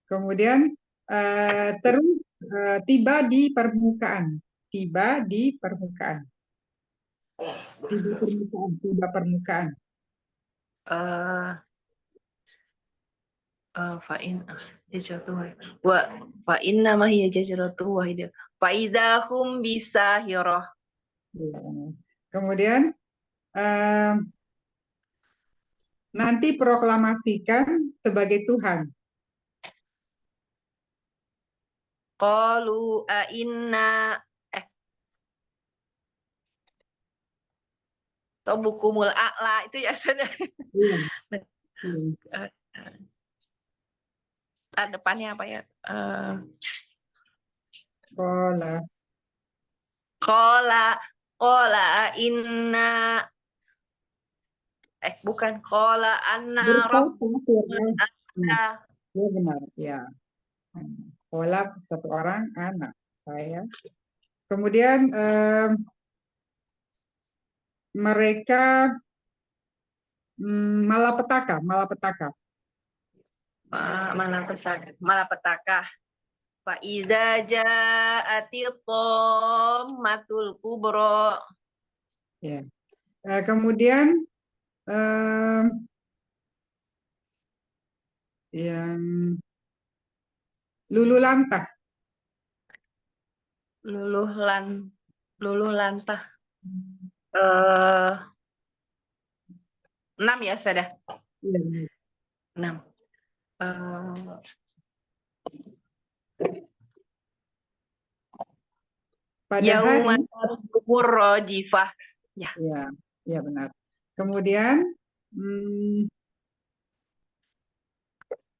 Kemudian terus tiba di permukaan. Tiba di permukaan. Tiba permukaan.
Fa'in wa inna ma hiya jajratu wahidah. Fa idahum bisahirah.
Kemudian nanti proklamasikan sebagai Tuhan.
Qalu a inna bukumul a'la itu ya sudah. Depannya apa ya? Qala inna bukan qala anna rabbuna.
Ya benar, ya. Qala satu orang anak saya. Kemudian mereka malapetaka.
Malapetaka. Fa idza ja'ati dhammatul kubra.
Ya. Kemudian yang luluh lantah.
Luluh lantah. 6 ya sudah. 6.
Pada hari
rajifah. Ya.
Ya benar. Kemudian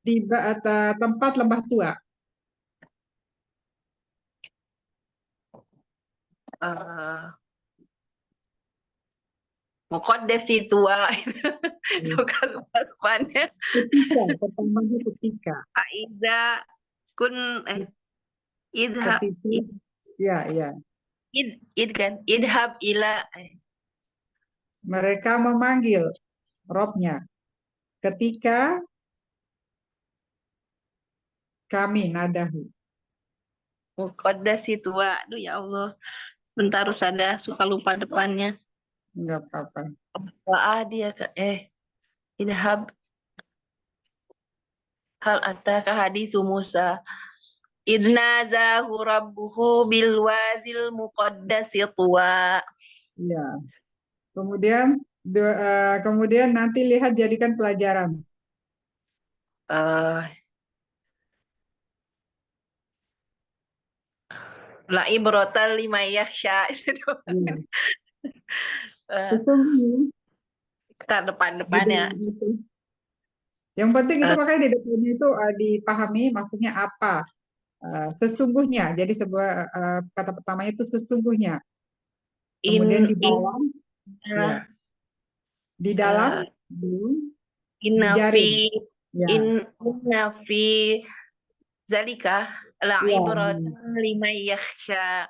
di tempat lembah tua.
Muqaddasi tua. Bukan depannya.
Pertamanya ketika.
Aiza kun idhab.
Ya.
Idhab ila.
Mereka memanggil Robnya ketika kami nadahu.
Muqaddasi tua. Aduh ya Allah. Sebentar harus ada, suka lupa depannya.
Enggak apa-apa.
Dia idhab. Hal ataka hadisu Musa. Idnazahu rabbuhu bil wadil muqaddasi tuwa.
Ya. Kemudian nanti lihat jadikan pelajaran.
La ibrotal lima yakhsha. Kita depan-depannya.
Yang penting itu makanya di depannya itu dipahami maksudnya apa. sesungguhnya. Jadi sebuah kata pertamanya itu sesungguhnya. Kemudian di dalam, ya, di dalam,
inna
dijaring.
fi
Ya,
inna fi zalika la
ya,
ibratan liman yakhsha.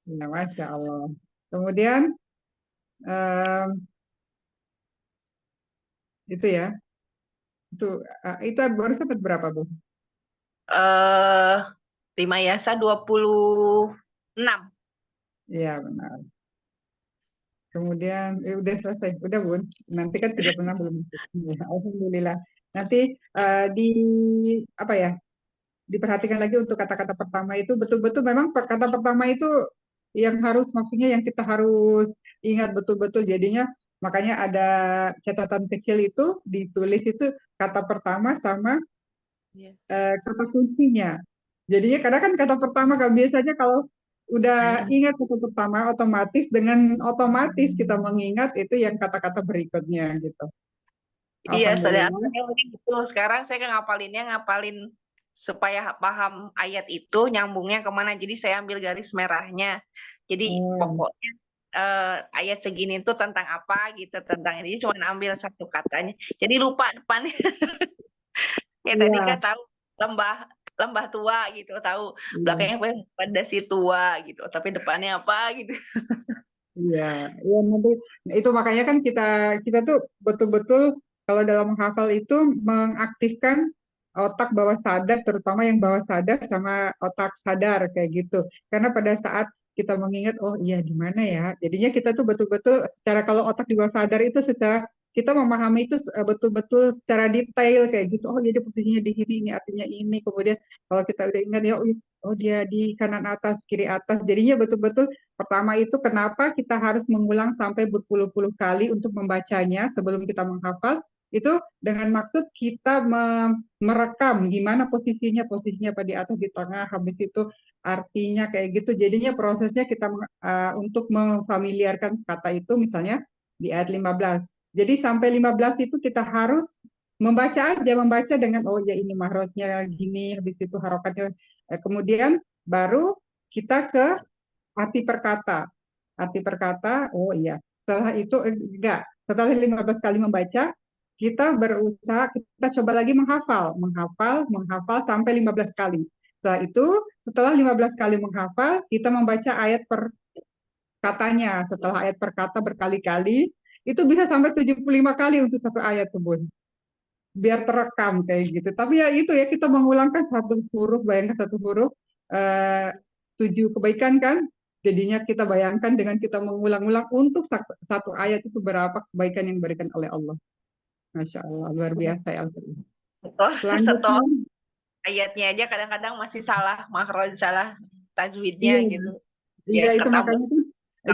ya, Masya Allah. Kemudian itu ya, itu baru sempat berapa, Bu?
5 yasa 26.
Iya, benar. Kemudian udah selesai, udah Bun. Nanti kan 36 belum masuk. Ya, alhamdulillah. Nanti di apa ya? Diperhatikan lagi untuk kata-kata pertama itu betul-betul memang kata pertama itu yang harus maksudnya yang kita harus ingat betul-betul. Jadinya makanya ada catatan kecil itu ditulis itu kata pertama sama kata kuncinya. Jadinya kadang kan kata pertama kan biasanya kalau udah ingat kata pertama otomatis dengan otomatis kita mengingat itu yang kata-kata berikutnya gitu.
Iya, saudara.
Alhamdulillah.
Gitu. Sekarang saya ngapalin supaya paham ayat itu nyambungnya kemana. Jadi saya ambil garis merahnya. Jadi pokoknya ayat segini itu tentang apa gitu, tentang ini. Cuma ambil satu katanya. Jadi lupa depannya. Tadi kan tahu lembah tua gitu, tahu belakangnya apa pada si tua gitu, tapi depannya apa gitu.
Iya, ya nanti itu makanya kan kita tuh betul-betul kalau dalam menghafal itu mengaktifkan otak bawah sadar, terutama yang bawah sadar sama otak sadar kayak gitu. Karena pada saat kita mengingat, oh iya di mana ya, jadinya kita tuh betul-betul secara kalau otak di bawah sadar itu secara kita memahami itu betul-betul secara detail kayak gitu. Oh jadi posisinya di sini, ini artinya ini. Kemudian kalau kita udah ingat ya, oh dia di kanan atas, kiri atas. Jadinya betul-betul pertama itu kenapa kita harus mengulang sampai berpuluh-puluh kali untuk membacanya sebelum kita menghafal, itu dengan maksud kita merekam gimana posisinya apa di atas, di tengah, habis itu artinya kayak gitu. Jadinya prosesnya kita untuk memfamiliarkan kata itu misalnya di ayat 15. Jadi sampai 15 itu kita harus membaca dengan oh ya ini mahrojnya gini, habis itu harokatnya. Kemudian baru kita ke arti perkata. Arti perkata, oh iya. Setelah itu, enggak. Setelah 15 kali membaca, kita berusaha, kita coba lagi menghafal sampai 15 kali. Setelah itu, setelah 15 kali menghafal, kita membaca ayat per katanya. Setelah ayat per kata berkali-kali, itu bisa sampai 75 kali untuk satu ayat tuh, Bun. Biar terekam kayak gitu. Tapi ya itu ya, kita mengulangkan satu huruf, bayangkan satu huruf, 7 kebaikan kan? Jadinya kita bayangkan dengan kita mengulang-ulang untuk satu ayat itu berapa kebaikan yang diberikan oleh Allah. Masya Allah, luar biasa ya.
Setelah ayatnya aja kadang-kadang masih salah makhraj, salah tajwidnya gitu.
Iya, itu makanya tuh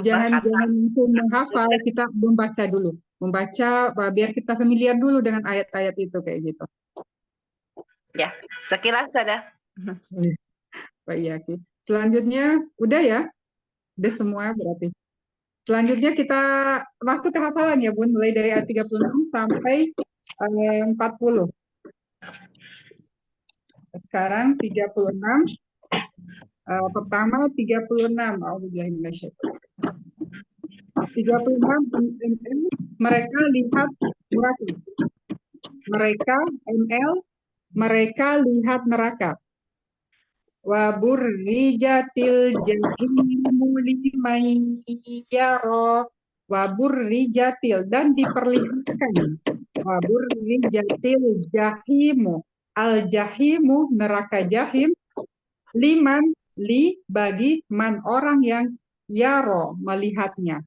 jangan langsung menghafal, kita membaca dulu. Membaca biar kita familiar dulu dengan ayat-ayat itu kayak gitu.
Ya, sekilas ada.
Pak Iyaki. Selanjutnya udah ya? Udah semua berarti. Selanjutnya kita masuk ke hafalan ya Bun, mulai dari ayat 36 sampai 40. Sekarang 36. Pertama 36. 36 mereka lihat neraka. Mereka lihat neraka. Wa burrijatil jahimu liman yara. Wa burrijatil, dan diperlihatkan. Wa burrijatil jahimu, al jahimu neraka jahim, liman bagi man orang yang yaro melihatnya.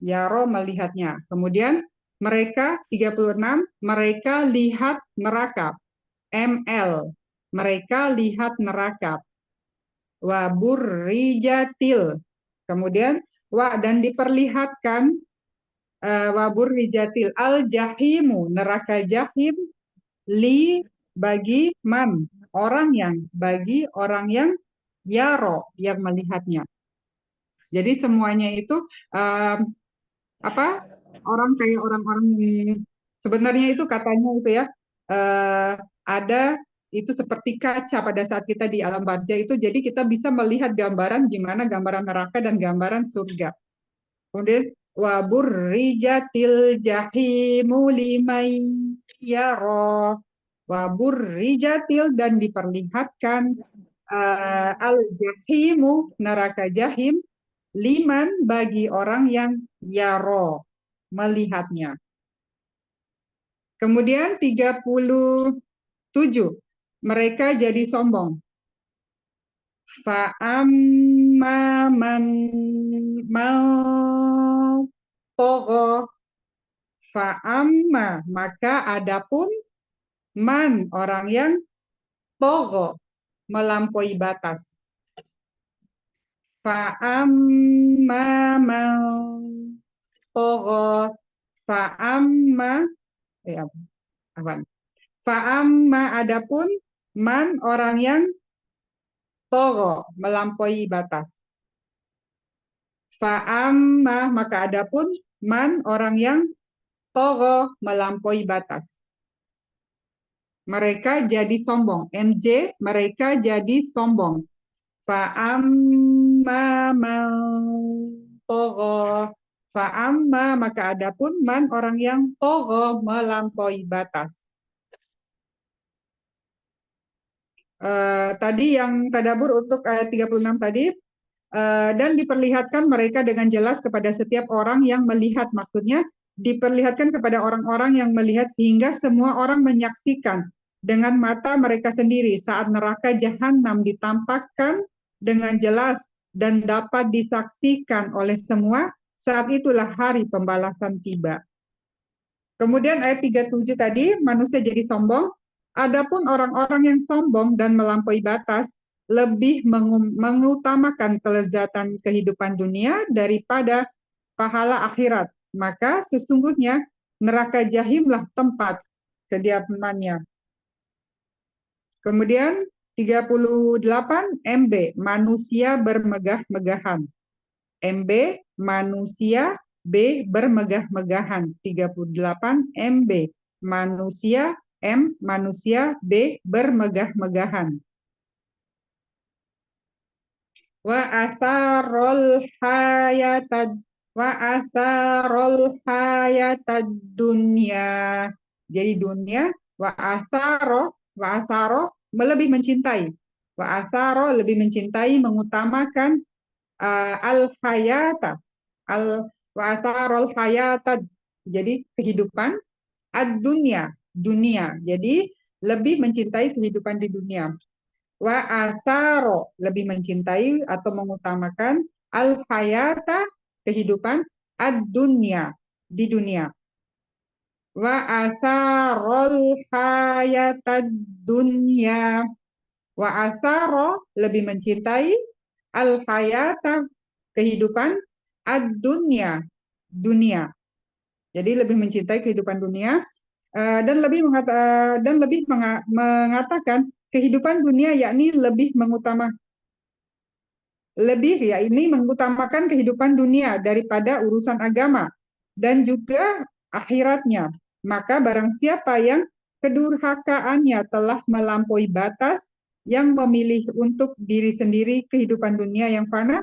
Yaro melihatnya. Kemudian mereka 36 mereka lihat neraka. ML mereka lihat neraka. Wa burrijatil. Kemudian dan diperlihatkan wa burrijatil al jahimu neraka jahim bagi man bagi orang yang yaro yang melihatnya. Jadi semuanya itu orang-orang sebenarnya itu katanya itu ya ada itu seperti kaca pada saat kita di alam barza itu, jadi kita bisa melihat gambaran gimana gambaran neraka dan gambaran surga. Kemudian wa burrijatil jahimu liman yara, wa burrijatil, dan diperlihatkan al jahimu, neraka jahim, liman, bagi orang yang yaro, melihatnya. Kemudian 37, mereka jadi sombong. Fa'amma man togo, fa'amma, maka adapun man, orang yang togo, melampaui batas. Fa'amma man togo, fa'amma, fa'amma, adapun man, orang yang togo, melampaui batas. Fa'amma, maka adapun man, orang yang togo, melampaui batas. Mereka jadi sombong. MJ, mereka jadi sombong. Fa'amma man togo, fa'amma, maka adapun man, orang yang togo, melampaui batas. Tadi yang tadabur untuk ayat 36 tadi, dan diperlihatkan mereka dengan jelas kepada setiap orang yang melihat, maksudnya diperlihatkan kepada orang-orang yang melihat sehingga semua orang menyaksikan dengan mata mereka sendiri saat neraka jahanam ditampakkan dengan jelas dan dapat disaksikan oleh semua, saat itulah hari pembalasan tiba. Kemudian ayat 37 tadi, manusia jadi sombong. Adapun orang-orang yang sombong dan melampaui batas lebih mengutamakan kelezatan kehidupan dunia daripada pahala akhirat. Maka sesungguhnya neraka jahimlah tempat kediamannya. Kemudian 38 MB, manusia bermegah-megahan. MB, manusia, B, bermegah-megahan. 38 MB, manusia, M, manusia, B, bermegah-megahan. Wa asarul hayatad dunya. Jadi dunia, wa asaro lebih mencintai. Wa asaro lebih mencintai, mengutamakan al hayata. Wa asarul hayatad. Jadi kehidupan, ad dunya, dunia. Jadi lebih mencintai kehidupan di dunia. Wa asaro lebih mencintai atau mengutamakan al hayata, kehidupan, ad dunya, di dunia. Wa asarul hayatad dunya. Wa asaro lebih mencintai al hayata, kehidupan, ad dunya, dunia. Jadi lebih mencintai kehidupan dunia dan lebih mengatakan kehidupan dunia yakni mengutamakan kehidupan dunia daripada urusan agama dan juga akhiratnya. Maka barang siapa yang kedurhakaannya telah melampaui batas, yang memilih untuk diri sendiri kehidupan dunia yang fana,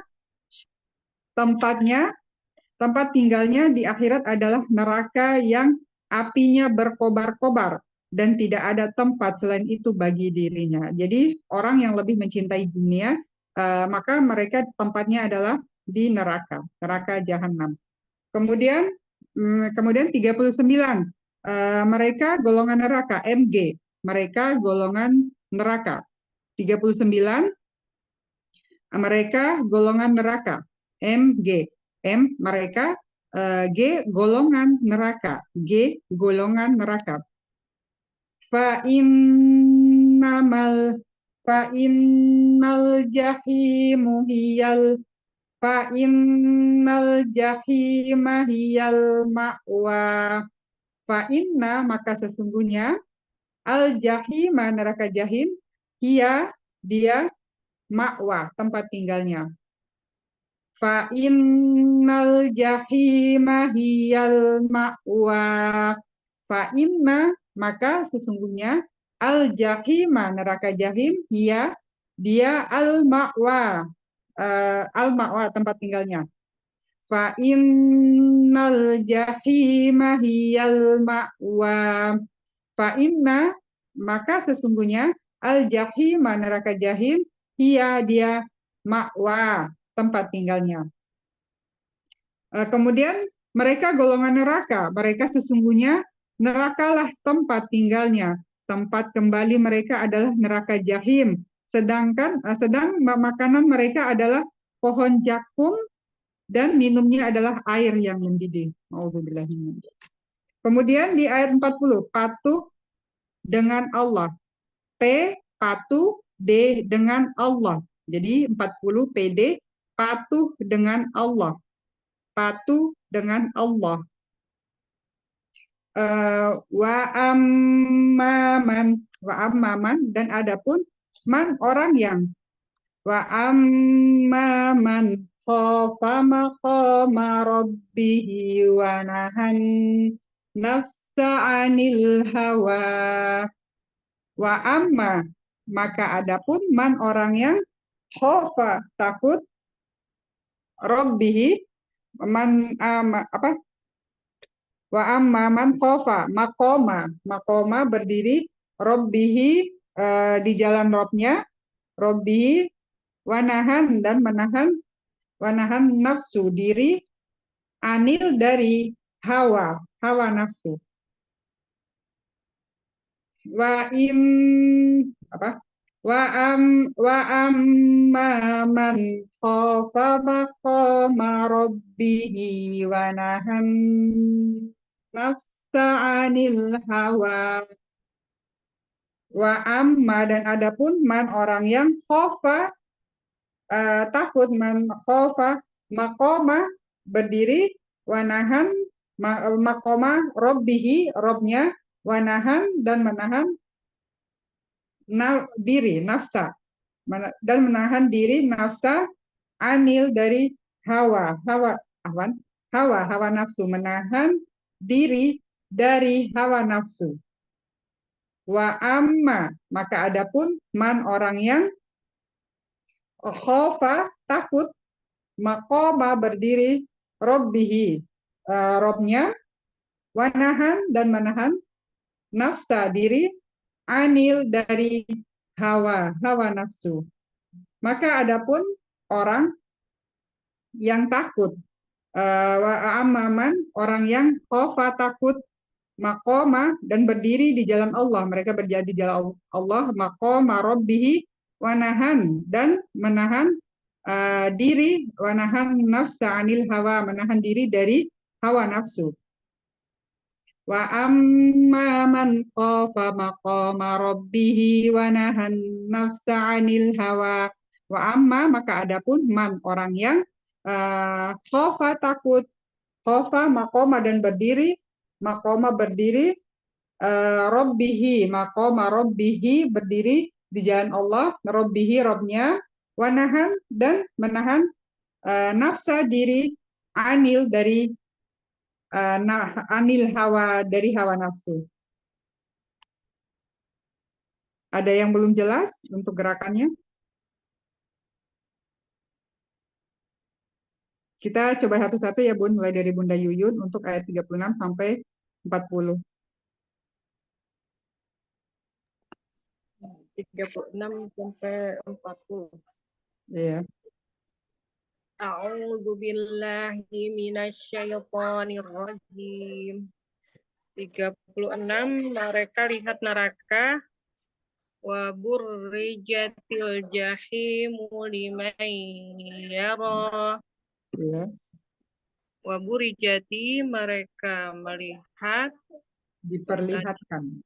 tempat tinggalnya di akhirat adalah neraka yang apinya berkobar-kobar dan tidak ada tempat selain itu bagi dirinya. Jadi orang yang lebih mencintai dunia, maka mereka tempatnya adalah di neraka jahanam. Kemudian 39, mereka golongan neraka, MG, mereka golongan neraka. 39, mereka golongan neraka, MG, M, mereka, G, golongan neraka, G, golongan neraka. Fa'innal jahimu hiyal ma'wa. Fa'inna, maka sesungguhnya, al jahima, neraka jahim, dia ma'wa, tempat tinggalnya. Fa'innal jahima hiyal ma'wa. Fa'inna, maka sesungguhnya Al-jahima, neraka jahim, dia al-ma'wa, al-ma'wa tempat tinggalnya. Fa innal jahima hiyal ma'wa. Fa inna, maka sesungguhnya al-jahima, neraka jahim, dia ma'wa, tempat tinggalnya. Kemudian mereka golongan neraka, mereka sesungguhnya nerakalah tempat tinggalnya. Tempat kembali mereka adalah neraka jahim. Sedang makanan mereka adalah pohon jakum dan minumnya adalah air yang mendidih. Auzubillah. Kemudian di ayat 40, patuh dengan Allah. P, patuh, D, dengan Allah. Jadi 40 PD, patuh dengan Allah. Patuh dengan Allah. Wa ammaman, dan adapun man orang yang, wa ammaman khafa maqama rabbihi wa nahan nafsa 'anil hawa. Wa amma, maka adapun man orang yang khafa, takut, rabbihi, wa amma man khofa, makoma berdiri, robbihi di jalan Robnya, robbihi wanahan dan wanahan nafsu diri, anil dari hawa nafsu. Wa amma man khafa maqama rabbihi wa nahan nafsa 'anil hawa. Wa amma, dan adapun man orang yang khafa, takut, man khafa maqama berdiri, wa nahan maqama rabbihi, Robnya, wa nahan dan menahan diri, nafsa, dan menahan diri, nafsa, anil dari hawa nafsu, menahan diri dari hawa nafsu. Wa amma, maka adapun man orang yang khofa, takut, maqama berdiri, rabbihi, Robnya, wanahan dan menahan nafsa diri, anil dari hawa nafsu. Maka adapun orang yang takut, wa amman, orang yang khofa, takut, maqama, dan berdiri di jalan Allah, mereka berada di jalan Allah, maqama rabbihi, wanahan, dan menahan diri, wanahan nafsa 'anil hawa, menahan diri dari hawa nafsu. Wa amma man khafa maqama rabbihi wa nahan nafsa 'anil hawa. Wa amma, maka adapun man orang yang khafa, takut, khafa maqama dan berdiri, maqama berdiri, rabbihi, maqama rabbihi berdiri di jalan Allah, rabbihi Robnya, wa nahan dan menahan nafsa diri, anil dari anil hawa, dari hawa nafsu. Ada yang belum jelas untuk gerakannya? Kita coba satu-satu ya Bun, mulai dari Bunda Yuyun untuk ayat 36 sampai 40.
36 sampai 40.
Iya.
A'udzu billahi minasyaitonir rajim. 36, mereka lihat neraka. Wa burrijatil jahimu liman yara.
Iya.
Wa burrijati, mereka melihat,
Diperlihatkan.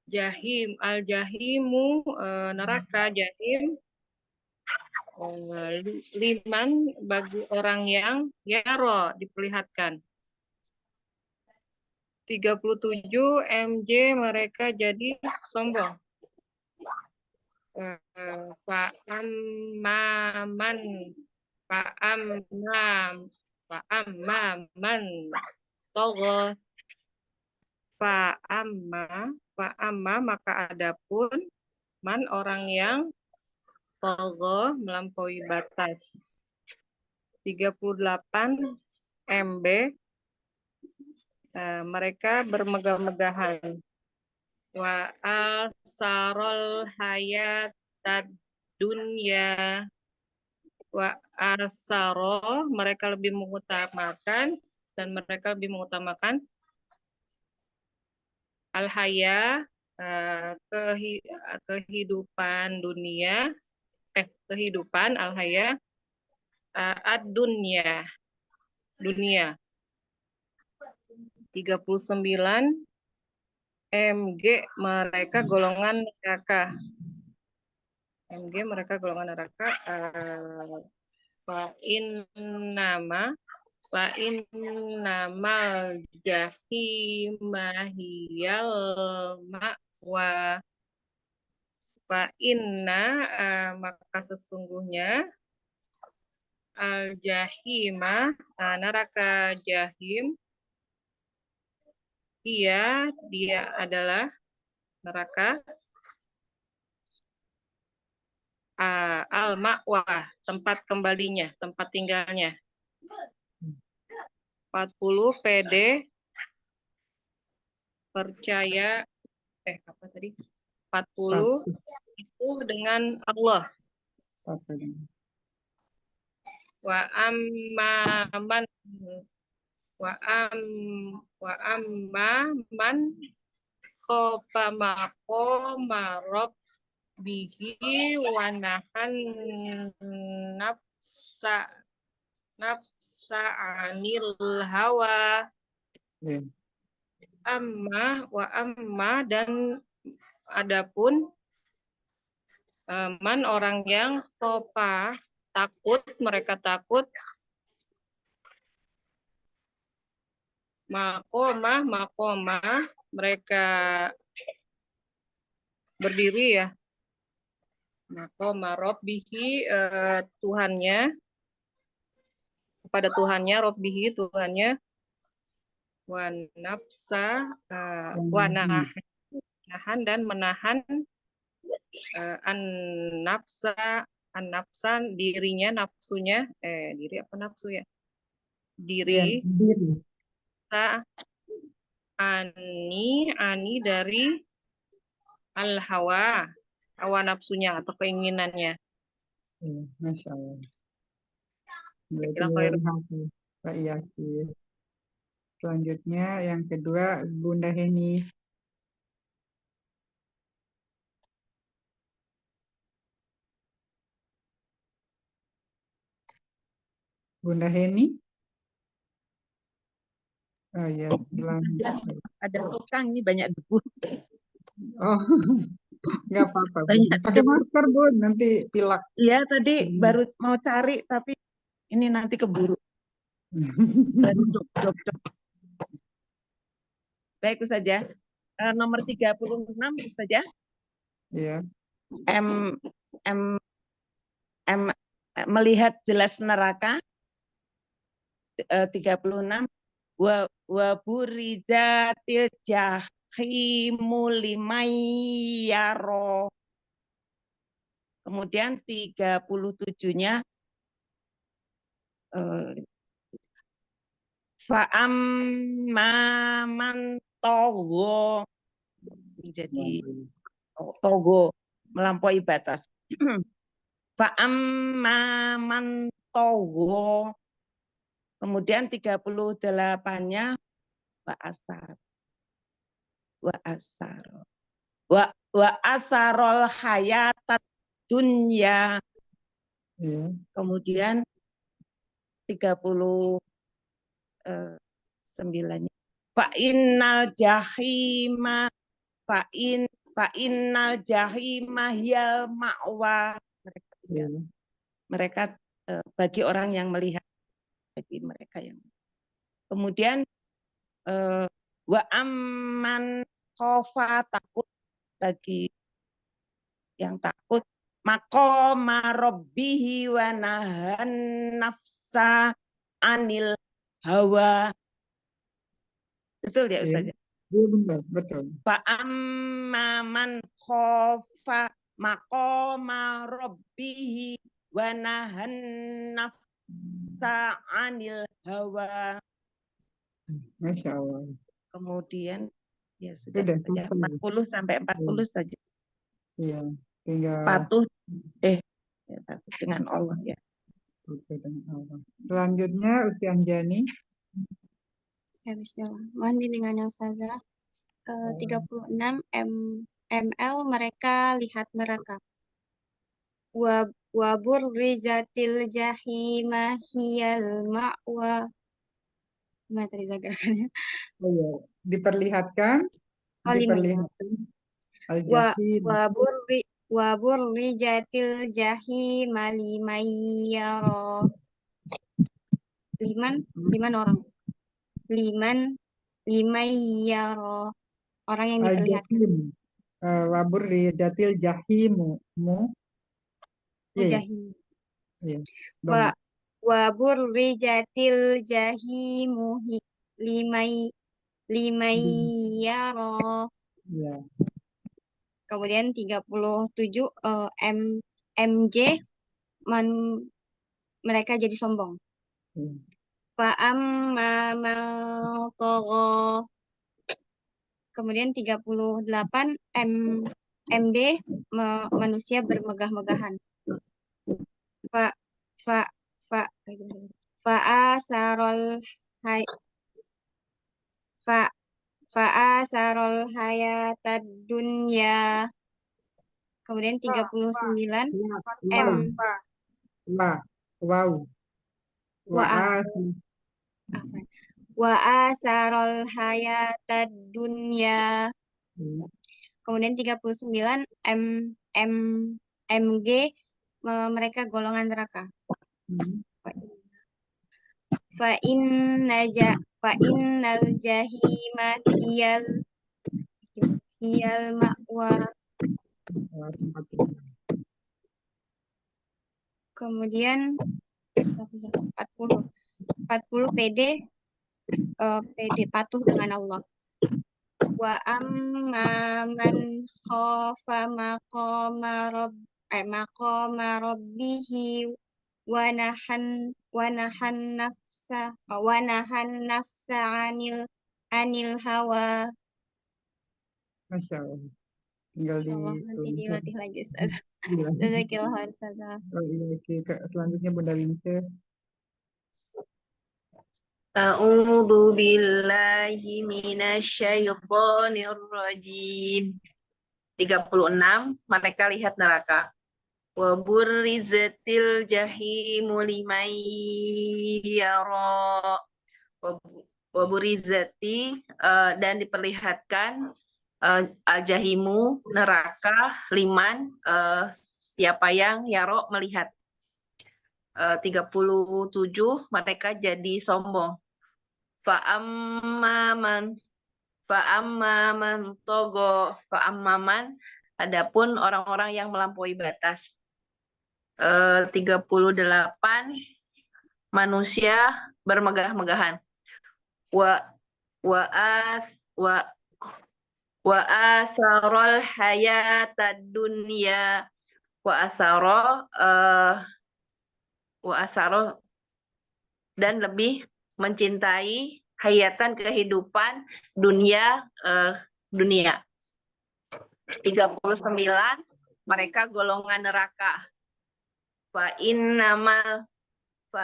Jahim, al-jahimu, neraka jahim, liman, bagi orang yang yaro, diperlihatkan. 37, MJ, mereka jadi sombong. Fa'amman togo, Fa'amma maka adapun man orang yang togo melampaui batas. 38 MB mereka bermegah-megahan. Wa asarol hayatad dunya wa asaro mereka lebih mengutamakan dan mereka lebih mengutamakan al-haya kehidupan dunia kehidupan al-haya ad-dunya dunia. 39 MG mereka golongan neraka. MG mereka golongan neraka. Fa innamal jahimahiyal ma'wa. Fa inna maka sesungguhnya al jahima neraka jahim dia adalah neraka al-ma'wah, tempat kembalinya, tempat tinggalnya. 40 PD percaya apa tadi? 40 itu dengan Allah. Wa amma man khofa maqama rabbihi wa nahan nafsa anil hawa. Amma dan adapun man orang yang khofa takut, mereka takut makomah mereka berdiri ya makomah robbihi Tuhannya kepada Tuhannya robbihi Tuhannya wa nafsa wa nahan dan menahan an-nafsa dirinya nafsunya diri apa nafsu ya diri ani dari al-hawa hawa nafsunya atau keinginannya.
Masya Allah. Iya sih. Selanjutnya yang kedua Bunda Heni. Bunda Heni. Oh iya,
ada tukang ini banyak debu.
Oh, nggak apa-apa. Pakai masker Bun, nanti pilek.
Iya tadi baru mau cari tapi ini nanti keburu. Baru dok. Baik saja. Nomor 36 saja.
Iya.
Melihat jelas neraka. 36 wa burijatil jahimu limayyaro. Kemudian 37-nya fa'amman togo menjadi togo melampaui batas. Fa'amman togo. Kemudian 38-nya wa asarol hayatat dunya. Kemudian 39-nya fa'innal jahima hiyal ma'wa. Mereka bagi orang yang melihat, bagi mereka yang kemudian wa amman khofa takut bagi yang takut maqama rabbihi wa nahan nafsa anil hawa. Betul ya Ustazah?
Iya benar, betul.
Fa'amma man khofa maqama rabbihi wa nahan nafsa 'anil hawa.
Masya Allah.
Kemudian ya sudah
Sudah
saja
selesai.
40 sampai 40 saja.
Iya, tinggal
Patuh ya, patuh dengan Allah ya.
itu dengan Allah. Selanjutnya Usti Anjani.
Ya, bismillah. Mohon bimbingannya Ustazah. 36 ml mereka lihat neraka. Wabur rizatil jahimah hiyal ma'wa. Gimana tadi gerakannya?
Oh ya, diperlihatkan al-jahim.
Wabur rizatil jahimah limayyara. Liman orang. Limayyara. Orang yang diperlihatkan.
Al-jahim. Wabur rijatil jahimu. Iya,
Jahim.
iya.
Wabur rizatil jahimu limayyara.
Iya.
Kemudian 37 MJ mereka jadi sombong. Fa'amma man tagha. Kemudian 38 MD manusia bermegah-megahan. Fa'asarul hayatad dunya. Kemudian 39 wa asarul hayatad dunya. Kemudian 39 MG mereka golongan neraka. Fa innal jahima hiyal ma'wa. Kemudian 40 PD patuh dengan Allah. Wa amma man khafa maqama rabbihi wa nahan nafsa 'anil hawa.
Masya Allah. Tinggal
Nanti dilatih lagi Ustaz.
Iya.
Jazakallahu Ustazah.
Selanjutnya Bunda Wince.
A'udzu billahi minasyaitonir rajim. 36 mereka lihat neraka. Wa burrizatil jahimu liman yara. Wa burrizati dan diperlihatkan al-jahimu neraka liman siapa yang yaro melihat. 37 mereka jadi sombong. Fa'amman togo fa'amman adapun orang-orang yang melampaui batas. 38 manusia bermegah-megahan. Wa asarul hayatad dunya. Wa asaro dan lebih mencintai hayatan kehidupan dunia. 39 mereka golongan neraka. Fa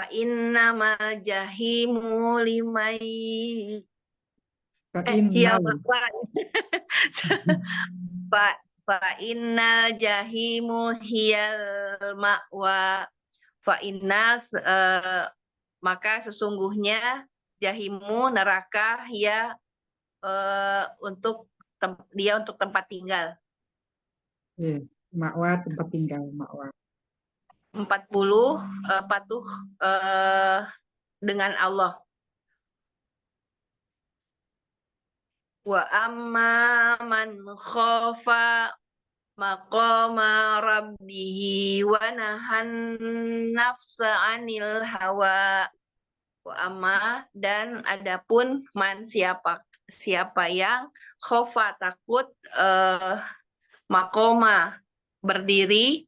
innamal jahimu limai fa innal jahimu hiyal ma'wa. Fa innal maka sesungguhnya jahimu neraka ya untuk tempat tinggal.
Ma'wa tempat tinggal, ma'wa.
40 patuh dengan Allah. Wa amma man khafa maqama rabbihi wa nahan nafsa 'anil hawa. Wa amma dan adapun man siapa siapa yang khofa takut, makoma berdiri,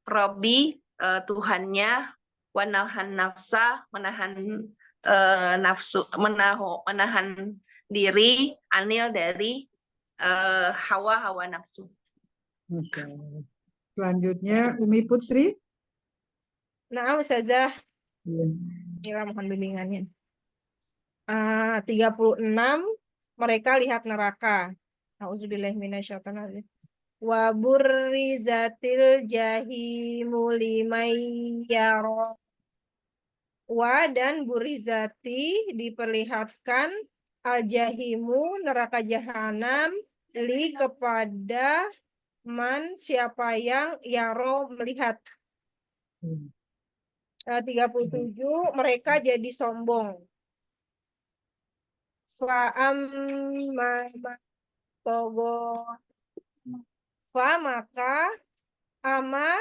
Robi Tuhannya, wanahan nafsa menahan nafsu, menahan diri, anil dari hawa nafsu.
Masya Allah. Selanjutnya Umi Putri.
Nah, Ustazah,
Iya.
Mila mohon bimbingannya. 36 mereka lihat neraka. Auzubillahi minasyaitonir rajim. Wa burrizatil jahimu liman yara. Wa dan burizati diperlihatkan al-jahimu neraka jahanam li kepada man siapa yang yaro melihat. 37 mereka jadi sombong. Fa'amma togo. Fa maka ama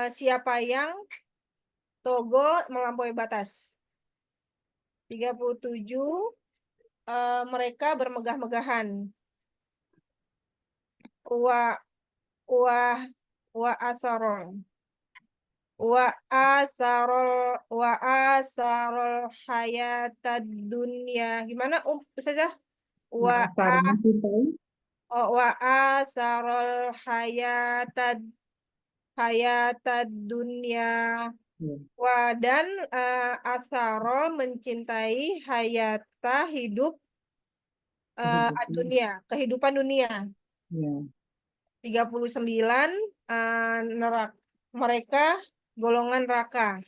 siapa yang togo melampaui batas. 37 mereka bermegah-megahan. Wa asarol. Wa asarol hayatad dunya. Gimana Ustazah? Wa asarol hayatad dunya. Wa dan asaro mencintai hayata hidup dunia, kehidupan dunia. 39 neraka mereka golongan neraka.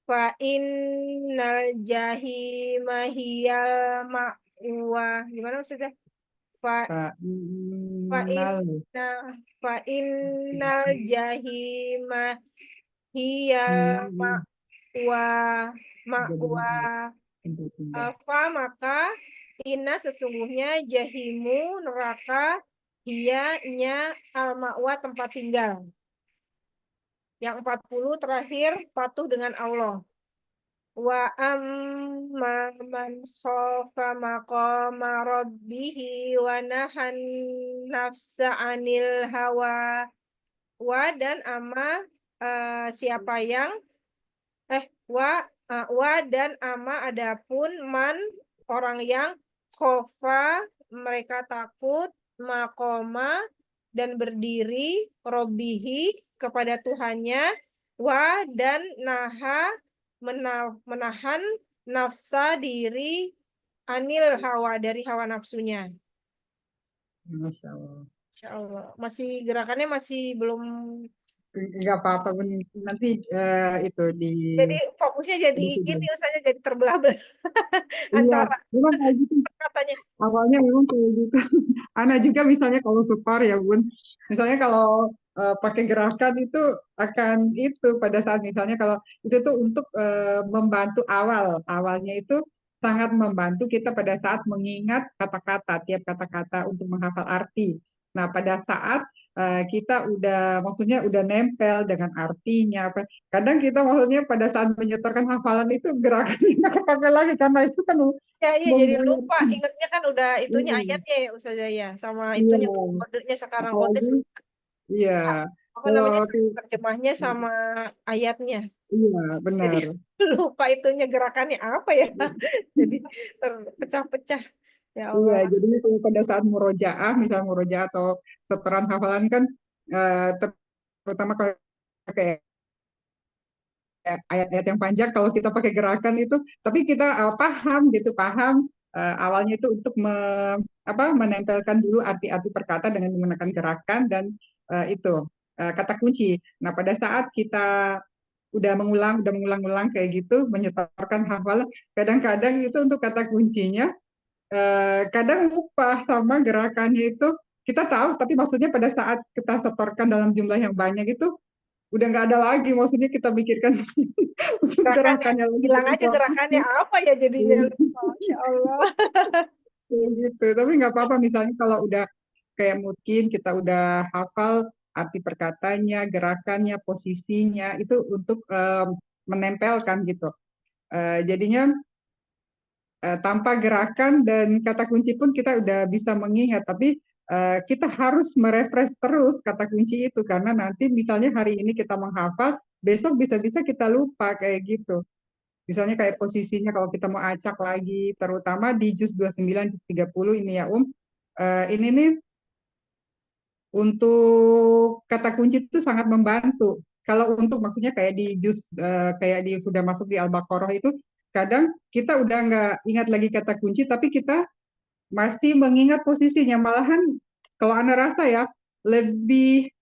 Fa innal jahima hiyal ma'wa. Gimana maksudnya? Fa innal jahima hiyal ma'wa. Fa maka inna sesungguhnya jahimu neraka hiya-nya al-ma'wa tempat tinggal. Yang 40 terakhir patuh dengan Allah. Wa amma man khafa maqama rabbihi wa nahan nafsa 'anil hawa. Wa dan ama siapa yang wa dan ama adapun man orang yang khofa mereka takut maqama dan berdiri robbihi kepada Tuhannya, wa dan naha menahan nafsa diri anil hawa dari hawa nafsunya.
Masya Allah.
Insya Allah. Masih gerakannya masih belum.
Nggak apa-apa, nanti itu di.
Jadi fokusnya jadi gini, saya jadi terbelah-belah
antara. Iya, memang kayak gitu.
Katanya.
Awalnya memang kayak gitu. Ana juga misalnya kalau sukar ya Bun, misalnya kalau pakai gerakan itu akan itu pada saat misalnya kalau itu tuh untuk membantu awalnya itu sangat membantu kita pada saat mengingat kata-kata, tiap kata-kata untuk menghafal arti. Nah pada saat kita maksudnya udah nempel dengan artinya, kadang kita maksudnya pada saat menyetorkan hafalan itu gerakannya nggak pakai lagi karena itu kan
iya jadi lupa, ingatnya kan udah itunya ayatnya ya Ustazah ya, sama itunya kodenya sekarang kode.
Iya.
Apa namanya terjemahnya sama ayatnya.
Iya, benar.
Jadi, lupa itunya gerakannya apa ya. Jadi terpecah-pecah. Ya Allah.
Iya, jadi kalau pada saat misalnya murojaah atau setoran hafalan kan terutama kalau kayak ayat-ayat yang panjang kalau kita pakai gerakan itu, tapi kita paham awalnya itu untuk menempelkan dulu arti-arti perkata dengan menggunakan gerakan dan itu kata kunci. Nah, pada saat kita udah mengulang kayak gitu, menyetorkan hafalan, kadang-kadang itu untuk kata kuncinya kadang lupa sama gerakannya itu. Kita tahu, tapi maksudnya pada saat kita setorkan dalam jumlah yang banyak itu udah nggak ada lagi, maksudnya kita pikirkan gerakannya lagi.
Bilang aja gerakannya apa ya jadinya. Masya Allah.
Gitu, tapi nggak apa-apa misalnya kalau udah kayak mungkin kita udah hafal arti perkatanya, gerakannya, posisinya itu untuk menempelkan gitu. Jadinya tanpa gerakan dan kata kunci pun kita udah bisa mengingat, tapi kita harus merefresh terus kata kunci itu karena nanti misalnya hari ini kita menghafal, besok bisa-bisa kita lupa kayak gitu. Misalnya kayak posisinya kalau kita mau acak lagi, terutama di juz 29, juz 30 ini ya ini nih untuk kata kunci itu sangat membantu. Kalau untuk maksudnya kayak di juz kayak di sudah masuk di Al-Baqarah itu kadang kita udah nggak ingat lagi kata kunci tapi kita masih mengingat posisinya. Malahan kalau Anda rasa ya lebih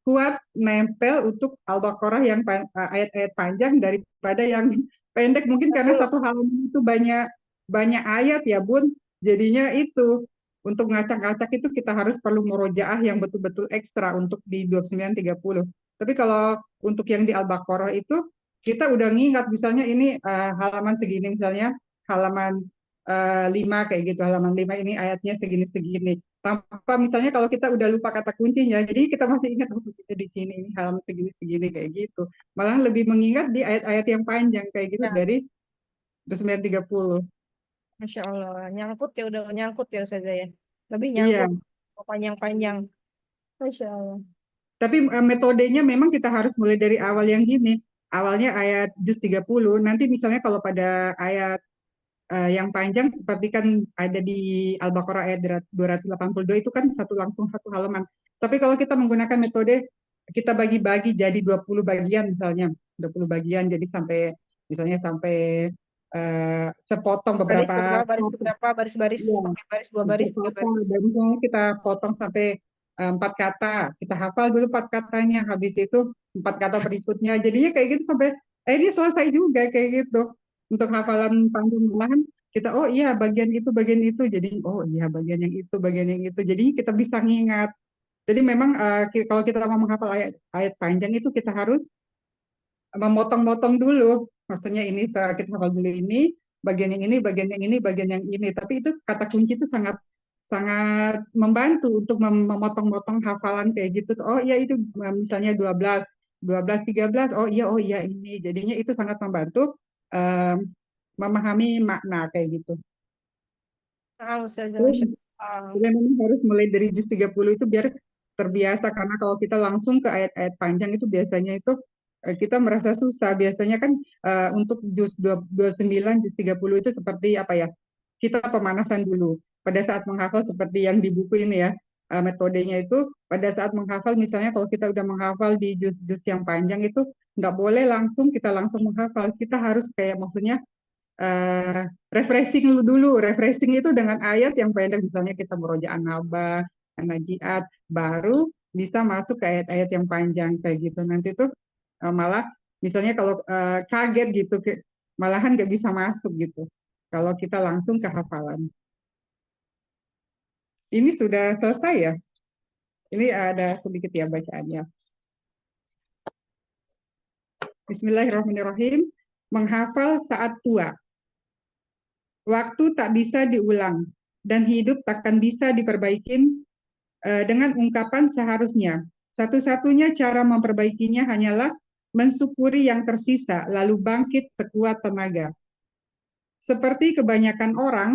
kuat nempel untuk Al-Baqarah yang ayat-ayat panjang daripada yang pendek mungkin karena satu halaman itu banyak ayat ya Bun. Jadinya itu untuk ngacak-ngacak itu kita harus perlu murojaah yang betul-betul ekstra untuk di 29-30. Tapi kalau untuk yang di Al-Baqarah itu kita udah ngingat misalnya ini halaman segini misalnya halaman 5 kayak gitu, halaman 5 ini ayatnya segini-segini. Tanpa misalnya kalau kita udah lupa kata kuncinya, jadi kita masih ingat posisinya di sini, ini halaman segini-segini kayak gitu. Malah lebih mengingat di ayat-ayat yang panjang kayak gitu
Ya.
dari 29-30.
Masya Allah, nyangkut ya udah nyangkut ya Ustazah ya. Lebih
Iya,
nyangkut, panjang-panjang. Masya Allah.
tapi metodenya memang kita harus mulai dari awal yang gini. Awalnya ayat juz 30, nanti misalnya kalau pada ayat yang panjang seperti kan ada di Al-Baqarah ayat 282 itu kan langsung satu halaman. Tapi kalau kita menggunakan metode kita bagi-bagi jadi 20 bagian misalnya, 20 bagian jadi misalnya sampai sepotong
Baris
beberapa
berapa, baris-baris,
Iya,
pakai baris, 2 baris, 3
kata
baris.
dan misalnya kita potong sampai 4 kata, kita hafal dulu 4 katanya, habis itu 4 kata berikutnya. Jadinya kayak gitu sampai ini selesai juga kayak gitu. Untuk hafalan panjang malahan kita oh iya bagian itu, jadi oh iya bagian yang itu, bagian yang itu. Jadi kita bisa ngingat. Jadi memang kalau kita mau menghafal ayat ayat panjang itu kita harus memotong-motong dulu. Maksudnya ini kita hafal dulu ini, bagian yang ini, bagian yang ini, bagian yang ini. Tapi itu kata kunci itu sangat sangat membantu untuk memotong-motong hafalan kayak gitu. Oh iya itu misalnya 12, 12, 13, oh iya ini. Jadinya itu sangat membantu memahami makna kayak gitu.
Ustazah,
Terus
Masya Allah.
kita memang harus mulai dari juz 30 itu biar terbiasa karena kalau kita langsung ke ayat-ayat panjang itu biasanya itu kita merasa susah. Biasanya kan untuk juz 29, juz 30 itu seperti apa ya? Kita pemanasan dulu. Pada saat menghafal seperti yang di buku ini ya, metodenya itu pada saat menghafal misalnya kalau kita udah menghafal di juz-juz yang panjang itu nggak boleh kita langsung menghafal. Kita harus kayak maksudnya refreshing dulu. Refreshing itu dengan ayat yang pendek, misalnya kita meroja An-Naba, An-Najiat, baru bisa masuk ke ayat-ayat yang panjang kayak gitu. Nanti tuh malah misalnya kalau kaget gitu, malahan nggak bisa masuk gitu. Kalau kita langsung ke hafalan. Ini sudah selesai ya? Ini ada sedikit ya bacaannya. Bismillahirrahmanirrahim. Menghafal saat tua. Waktu tak bisa diulang, dan hidup takkan bisa diperbaikin dengan ungkapan seharusnya. Satu-satunya cara memperbaikinya hanyalah mensyukuri yang tersisa, lalu bangkit sekuat tenaga. Seperti kebanyakan orang,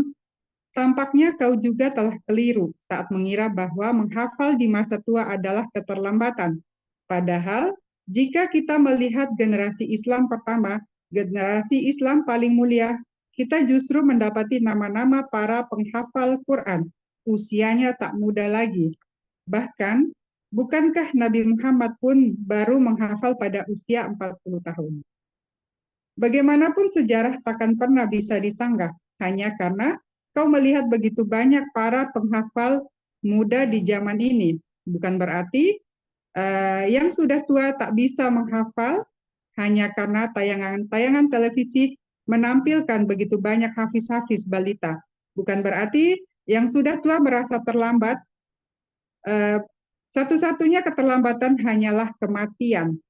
tampaknya kau juga telah keliru saat mengira bahwa menghafal di masa tua adalah keterlambatan. Padahal, jika kita melihat generasi Islam pertama, generasi Islam paling mulia, kita justru mendapati nama-nama para penghafal Quran. Usianya tak muda lagi. Bahkan, bukankah Nabi Muhammad pun baru menghafal pada usia 40 tahun? Bagaimanapun sejarah takkan pernah bisa disanggah, hanya karena kau melihat begitu banyak para penghafal muda di zaman ini. Bukan berarti yang sudah tua tak bisa menghafal, hanya karena tayangan televisi menampilkan begitu banyak hafiz-hafiz balita. Bukan berarti yang sudah tua merasa terlambat. Satu-satunya keterlambatan hanyalah kematian.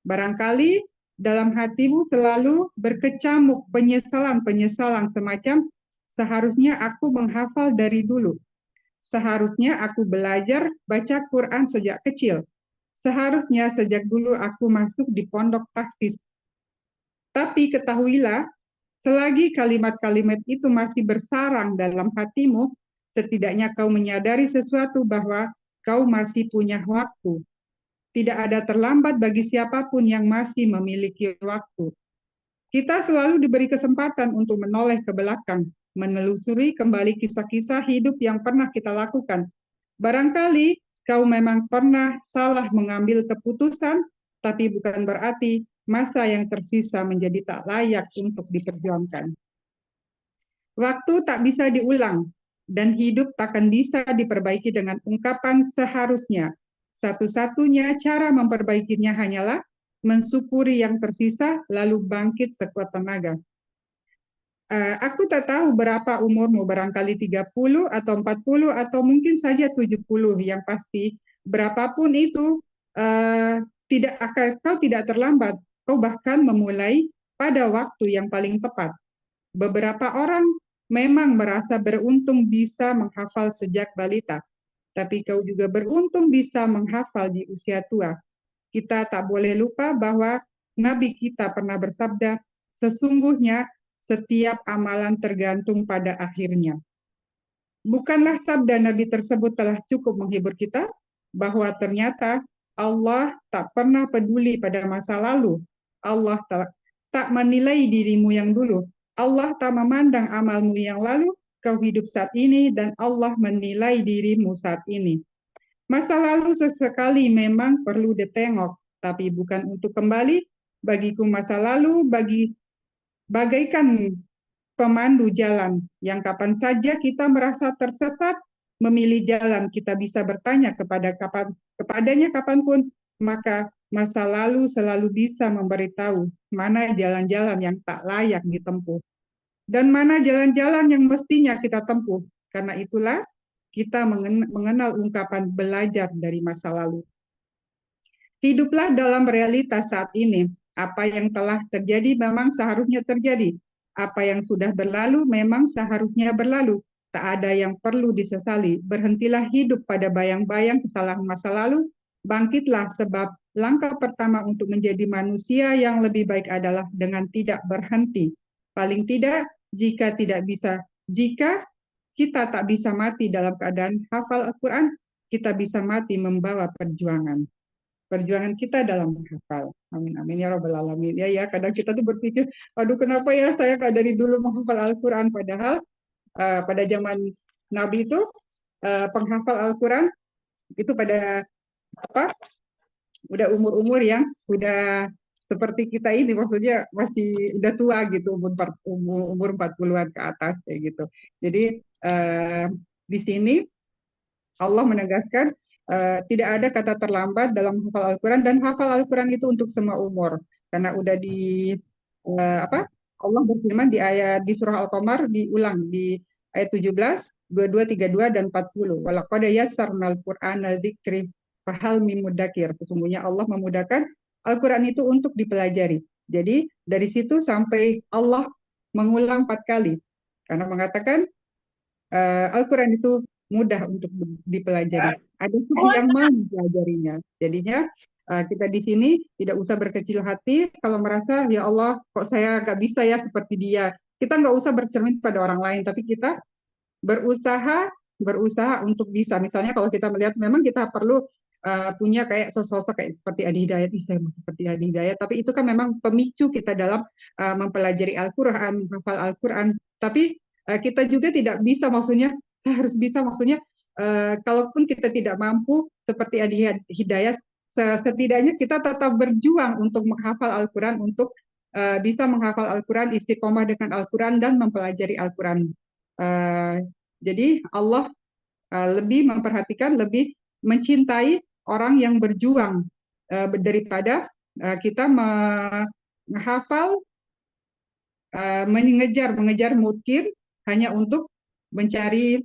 Barangkali dalam hatimu selalu berkecamuk penyesalan-penyesalan semacam seharusnya aku menghafal dari dulu. Seharusnya aku belajar baca Quran sejak kecil. Seharusnya sejak dulu aku masuk di pondok tahfiz. Tapi ketahuilah, Selagi kalimat-kalimat itu masih bersarang dalam hatimu, setidaknya kau menyadari sesuatu bahwa kau masih punya waktu. Tidak ada terlambat bagi siapapun yang masih memiliki waktu. Kita selalu diberi kesempatan untuk menoleh ke belakang, menelusuri kembali kisah-kisah hidup yang pernah kita lakukan. Barangkali kau memang pernah salah mengambil keputusan, tapi bukan berarti masa yang tersisa menjadi tak layak untuk diperjuangkan. Waktu tak bisa diulang, dan hidup takkan bisa diperbaiki dengan ungkapan seharusnya. Satu-satunya cara memperbaikinya hanyalah mensyukuri yang tersisa, lalu bangkit sekuat tenaga. Aku tak tahu berapa umurmu, barangkali 30 atau 40 atau mungkin saja 70. Yang pasti, berapapun itu, kau tidak terlambat. Kau bahkan memulai pada waktu yang paling tepat. Beberapa orang memang merasa beruntung bisa menghafal sejak balita, tapi kau juga beruntung bisa menghafal di usia tua. Kita tak boleh lupa bahwa Nabi kita pernah bersabda, sesungguhnya setiap amalan tergantung pada akhirnya. Bukanlah sabda Nabi tersebut telah cukup menghibur kita, bahwa ternyata Allah tak pernah peduli pada masa lalu. Allah tak menilai dirimu yang dulu. Allah tak memandang amalmu yang lalu, kau hidup saat ini, dan Allah menilai dirimu saat ini. Masa lalu sesekali memang perlu ditengok, tapi bukan untuk kembali. Bagiku masa lalu bagaikan pemandu jalan, yang kapan saja kita merasa tersesat, memilih jalan, kita bisa bertanya kepadanya kapanpun, maka masa lalu selalu bisa memberitahu mana jalan-jalan yang tak layak ditempuh, dan mana jalan-jalan yang mestinya kita tempuh. Karena itulah kita mengenal ungkapan belajar dari masa lalu. Hiduplah dalam realitas saat ini. Apa yang telah terjadi memang seharusnya terjadi. Apa yang sudah berlalu memang seharusnya berlalu. Tak ada yang perlu disesali. Berhentilah hidup pada bayang-bayang kesalahan masa lalu. Bangkitlah, sebab langkah pertama untuk menjadi manusia yang lebih baik adalah dengan tidak berhenti. Paling tidak, jika kita tak bisa mati dalam keadaan hafal Al-Quran, kita bisa mati membawa perjuangan kita dalam menghafal. Amin amin ya rabbal alamin. Ya, kadang kita tuh berpikir, aduh kenapa ya saya dari dulu menghafal Al-Quran, padahal pada zaman Nabi itu penghafal Al-Quran itu pada udah umur-umur yang udah seperti kita ini, maksudnya masih udah tua gitu, umur 40-an ke atas kayak gitu. Jadi di sini Allah menegaskan tidak ada kata terlambat dalam hafal Al-Quran, dan hafal Al-Quran itu untuk semua umur, karena udah Allah berfirman di surah Al-Qamar, diulang di ayat 17, 22, 32 dan 40. Walaqad yassarnal Qur'ana dzikri fahal min mudzakir. Sesungguhnya Allah memudahkan Al-Quran itu untuk dipelajari. Jadi dari situ sampai Allah mengulang 4 kali, karena mengatakan Al-Quran itu mudah untuk dipelajari. Ada yang mau mempelajarinya. Jadinya kita di sini tidak usah berkecil hati kalau merasa, ya Allah, kok saya nggak bisa ya seperti dia. Kita nggak usah bercermin pada orang lain, tapi kita berusaha untuk bisa. Misalnya kalau kita melihat memang kita perlu punya kayak sosok kayak seperti Adi Hidayat, saya mau seperti Adi Hidayat, tapi itu kan memang pemicu kita dalam mempelajari Al-Quran, menghafal Al-Quran. Tapi kita juga tidak bisa, maksudnya harus bisa, maksudnya kalaupun kita tidak mampu seperti Adi Hidayat, setidaknya kita tetap berjuang untuk menghafal Al-Quran, untuk bisa menghafal Al-Quran, istiqomah dengan Al-Quran, dan mempelajari Al-Quran. Jadi Allah lebih memperhatikan, lebih mencintai orang yang berjuang daripada kita menghafal, mengejar mungkin hanya untuk mencari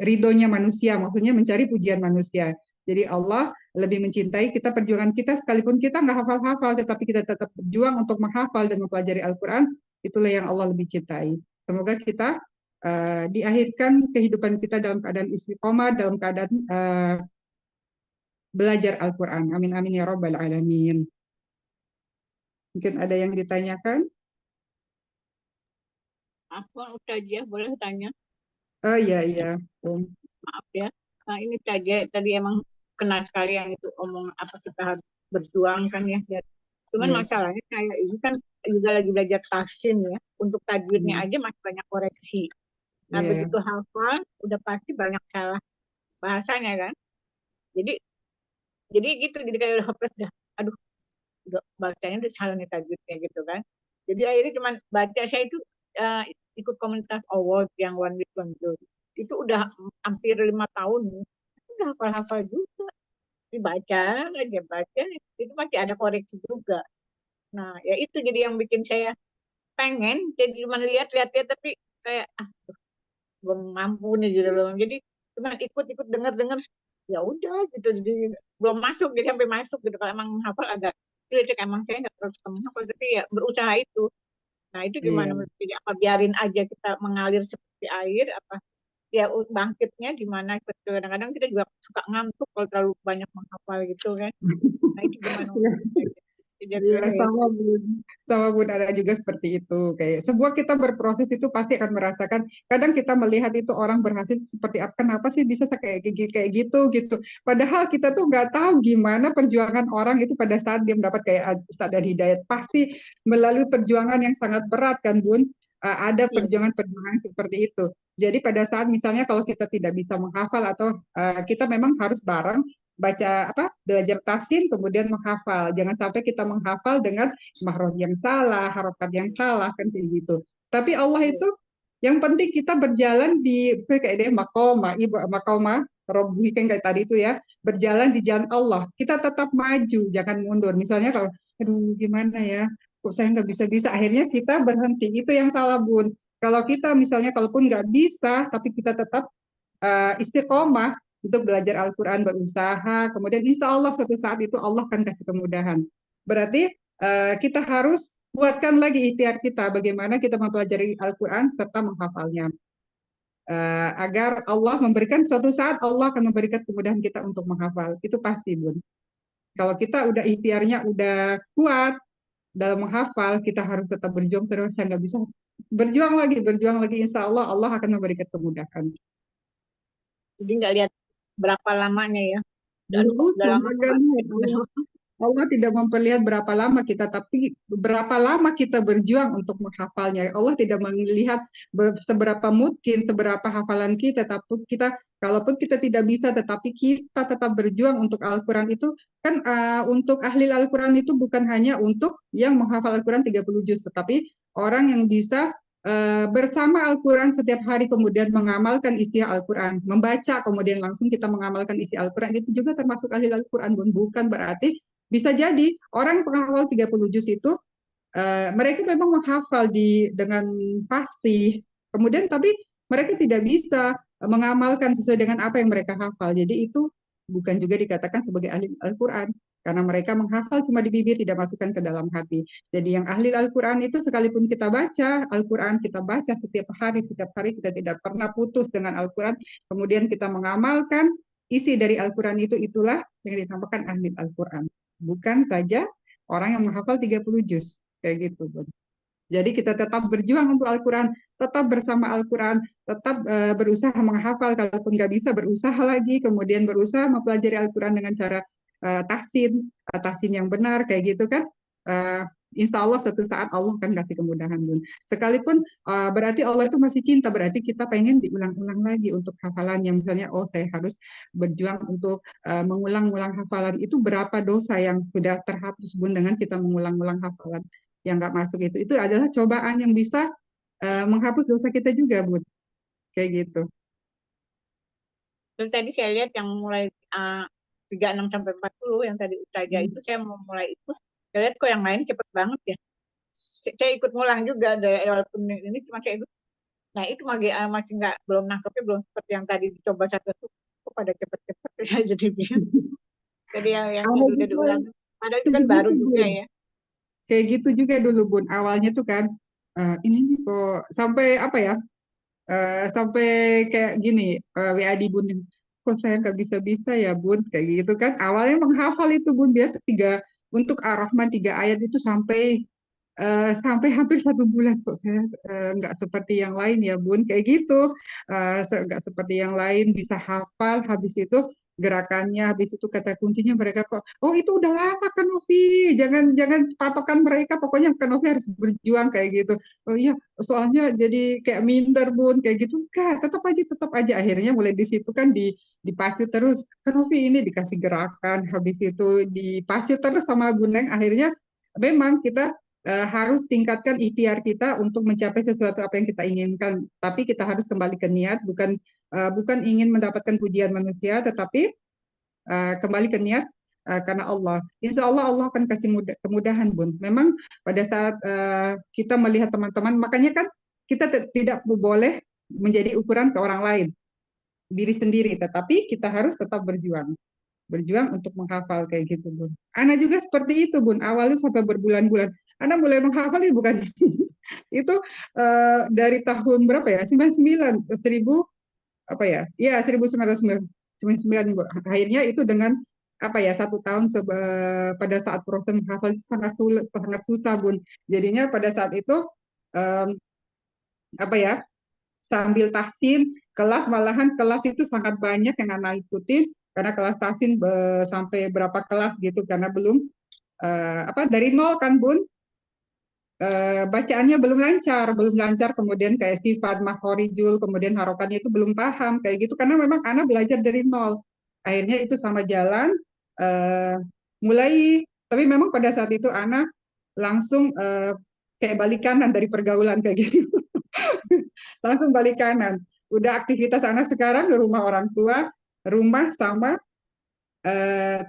ridhonya manusia, maksudnya mencari pujian manusia. Jadi Allah lebih mencintai kita, perjuangan kita, sekalipun kita nggak hafal-hafal, tetapi kita tetap berjuang untuk menghafal dan mempelajari Al-Quran, itulah yang Allah lebih cintai. Semoga kita diakhirkan kehidupan kita dalam keadaan istiqomah, dalam keadaan belajar Al-Quran. Amin amin ya rabbal alamin. Mungkin ada yang ditanyakan?
Afwan Ustazah, boleh tanya?
Oh iya, Bun.
Maaf ya. Nah, ini saja tadi emang kena sekali yang itu omong apa kita harus berjuang kan ya. Cuman
Iya.
masalahnya saya ini kan juga lagi belajar tahsin ya. Untuk tajwidnya
Hmm.
aja masih banyak koreksi. Nah,
Iya.
begitu hafal udah pasti banyak salah bahasanya kan. Jadi gitu, jadi kayak udah hopeless dah. Aduh, udah bacanya udah salah nih tajwidnya gitu kan. Jadi akhirnya cuman baca saya itu ikut komunitas award yang One Week One Day. Itu udah hampir 5 tahun. Udah hafal-hafal juga. Dibaca aja baca itu masih ada koreksi juga. Nah, ya itu jadi yang bikin saya pengen jadi cuma lihat-lihat ya tapi kayak belum mampu nih gitu loh. Jadi cuma ikut-ikut dengar-dengar ya udah gitu jadi belum masuk jadi sampai masuk gitu kalau emang hafal agak sulit emang saya nggak terus hafal tapi ya berusaha itu. Nah itu gimana
Iya.
mesti apa biarin aja kita mengalir seperti air apa ya bangkitnya gimana gitu. Kadang-kadang kita juga suka ngantuk kalau terlalu banyak menghafal gitu kan. Nah itu gimana?
Iya, sama Bun ada juga seperti itu. Kayak sebuah kita berproses itu pasti akan merasakan. Kadang kita melihat itu orang berhasil seperti apa, kenapa sih bisa kayak gitu. Padahal kita tuh nggak tahu gimana perjuangan orang itu pada saat dia mendapat kayak Ustadz dan Hidayat. Pasti melalui perjuangan yang sangat berat kan Bun. Ada perjuangan-perjuangan seperti itu. Jadi pada saat misalnya kalau kita tidak bisa menghafal atau kita memang harus bareng baca belajar tahsin kemudian menghafal. Jangan sampai kita menghafal dengan makhraj yang salah, harokat yang salah kan kayak gitu. Tapi Allah itu yang penting kita berjalan di kayak dia makoma robbi kan kayak tadi itu ya, berjalan di jalan Allah. Kita tetap maju, jangan mundur. Misalnya kalau aduh gimana ya, kok saya nggak bisa-bisa, akhirnya kita berhenti. Itu yang salah Bun. Kalau kita misalnya kalaupun nggak bisa, tapi kita tetap istiqomah untuk belajar Al-Quran, berusaha, kemudian insya Allah suatu saat itu Allah akan kasih kemudahan. Berarti kita harus kuatkan lagi ikhtiar kita, bagaimana kita mempelajari Al-Quran serta menghafalnya. Agar Allah memberikan suatu saat Allah akan memberikan kemudahan kita untuk menghafal. Itu pasti, Bun. Kalau kita udah ikhtiarnya udah kuat dalam menghafal, kita harus tetap berjuang terus. Saya nggak bisa berjuang lagi, insya Allah Allah akan memberikan kemudahan.
Jadi nggak lihat berapa lamanya ya.
Allah tidak memperlihat berapa lama kita, tapi berapa lama kita berjuang untuk menghafalnya. Allah tidak melihat seberapa mungkin, seberapa hafalan kita, tapi kita, kalaupun kita tidak bisa, tetapi kita tetap berjuang untuk Al-Quran itu, kan untuk ahli Al-Quran itu bukan hanya untuk yang menghafal Al-Quran 30 juz, tetapi orang yang bisa bersama Al-Quran setiap hari kemudian mengamalkan isi Al-Quran, membaca kemudian langsung kita mengamalkan isi Al-Quran, itu juga termasuk ahli Al-Quran, bukan berarti bisa jadi orang penghafal 30 juz itu mereka memang menghafal dengan fasih, kemudian tapi mereka tidak bisa mengamalkan sesuai dengan apa yang mereka hafal. Jadi itu bukan juga dikatakan sebagai ahli Al-Quran, karena mereka menghafal cuma di bibir, tidak masukkan ke dalam hati. Jadi yang ahli Al-Quran itu sekalipun kita baca Al-Quran, kita baca setiap hari kita tidak pernah putus dengan Al-Quran, kemudian kita mengamalkan isi dari Al-Quran itu, itulah yang dinamakan ahli Al-Quran. Bukan saja orang yang menghafal 30 juz, kayak gitu. Jadi kita tetap berjuang untuk Al-Quran, tetap bersama Al-Quran, tetap berusaha menghafal, kalaupun nggak bisa berusaha lagi, kemudian berusaha mempelajari Al-Quran dengan cara tahsin yang benar, kayak gitu kan. Insya Allah suatu saat Allah akan kasih kemudahan, Bun. Sekalipun berarti Allah itu masih cinta, berarti kita pengen diulang-ulang lagi untuk hafalannya. Misalnya, oh saya harus berjuang untuk mengulang-ulang hafalan. Itu berapa dosa yang sudah terhapus, Bun, dengan kita mengulang-ulang hafalan yang nggak masuk itu adalah cobaan yang bisa menghapus dosa kita juga, Bun. Kayak gitu.
Terus tadi saya lihat yang mulai 36 sampai 40 yang tadi Ustazah itu saya mau mulai itu, saya lihat kok yang lain cepet banget ya. Saya ikut ngulang juga dari walaupun ini cuma saya ikut. Nah itu masih nggak belum nangkepnya belum seperti yang tadi dicoba satu kok pada cepet-cepet saya jadi bingung. Jadi yang udah diulang. Padahal itu kan baru juga ya.
Kayak gitu juga dulu, Bun. Awalnya tuh kan ini kok sampai apa ya? Sampai kayak gini, WA di Bun, kok saya nggak bisa-bisa ya Bun, kayak gitu kan. Awalnya menghafal itu Bun, dia Untuk Ar-Rahman 3 ayat itu sampai hampir 1 bulan kok saya nggak seperti yang lain ya Bun, kayak gitu. Nggak seperti yang lain bisa hafal, habis itu gerakannya, habis itu kata kuncinya mereka kok, oh itu udah lama kan Novi, jangan jangan patokan mereka, pokoknya kan Novi harus berjuang kayak gitu. Oh iya, soalnya jadi kayak minder Bun, kayak gitu. Enggak, tetap aja. Akhirnya mulai di situ kan dipacu terus. Kan Novi ini dikasih gerakan, habis itu dipacu terus sama Bun Neng. Akhirnya memang kita harus tingkatkan ikhtiar kita untuk mencapai sesuatu apa yang kita inginkan. Tapi kita harus kembali ke niat, bukan ingin mendapatkan pujian manusia, tetapi kembali ke niat karena Allah. Insya Allah Allah akan kasih kemudahan Bun. Memang pada saat kita melihat teman-teman, makanya kan kita tidak boleh menjadi ukuran ke orang lain, diri sendiri, tetapi kita harus tetap berjuang untuk menghafal kayak gitu Bun. Ana juga seperti itu Bun, awalnya sampai berbulan-bulan. Ana mulai menghafal ini bukan itu dari tahun berapa ya? 99, 1999 Bu. Akhirnya itu dengan apa ya, 1 tahun pada saat proses menghafal itu sangat susah Bun. Jadinya pada saat itu apa ya, sambil tahsin kelas, malahan kelas itu sangat banyak yang anak ikutin karena kelas tahsin sampai berapa kelas gitu, karena belum dari nol kan Bun. Bacaannya belum lancar, kemudian kayak sifat, makhorijul, kemudian harokannya itu belum paham kayak gitu, karena memang anak belajar dari nol. Akhirnya itu sama jalan mulai, tapi memang pada saat itu anak langsung kayak balik kanan dari pergaulan kayak gitu. Langsung balik kanan. Udah aktivitas anak sekarang di rumah orang tua, rumah sama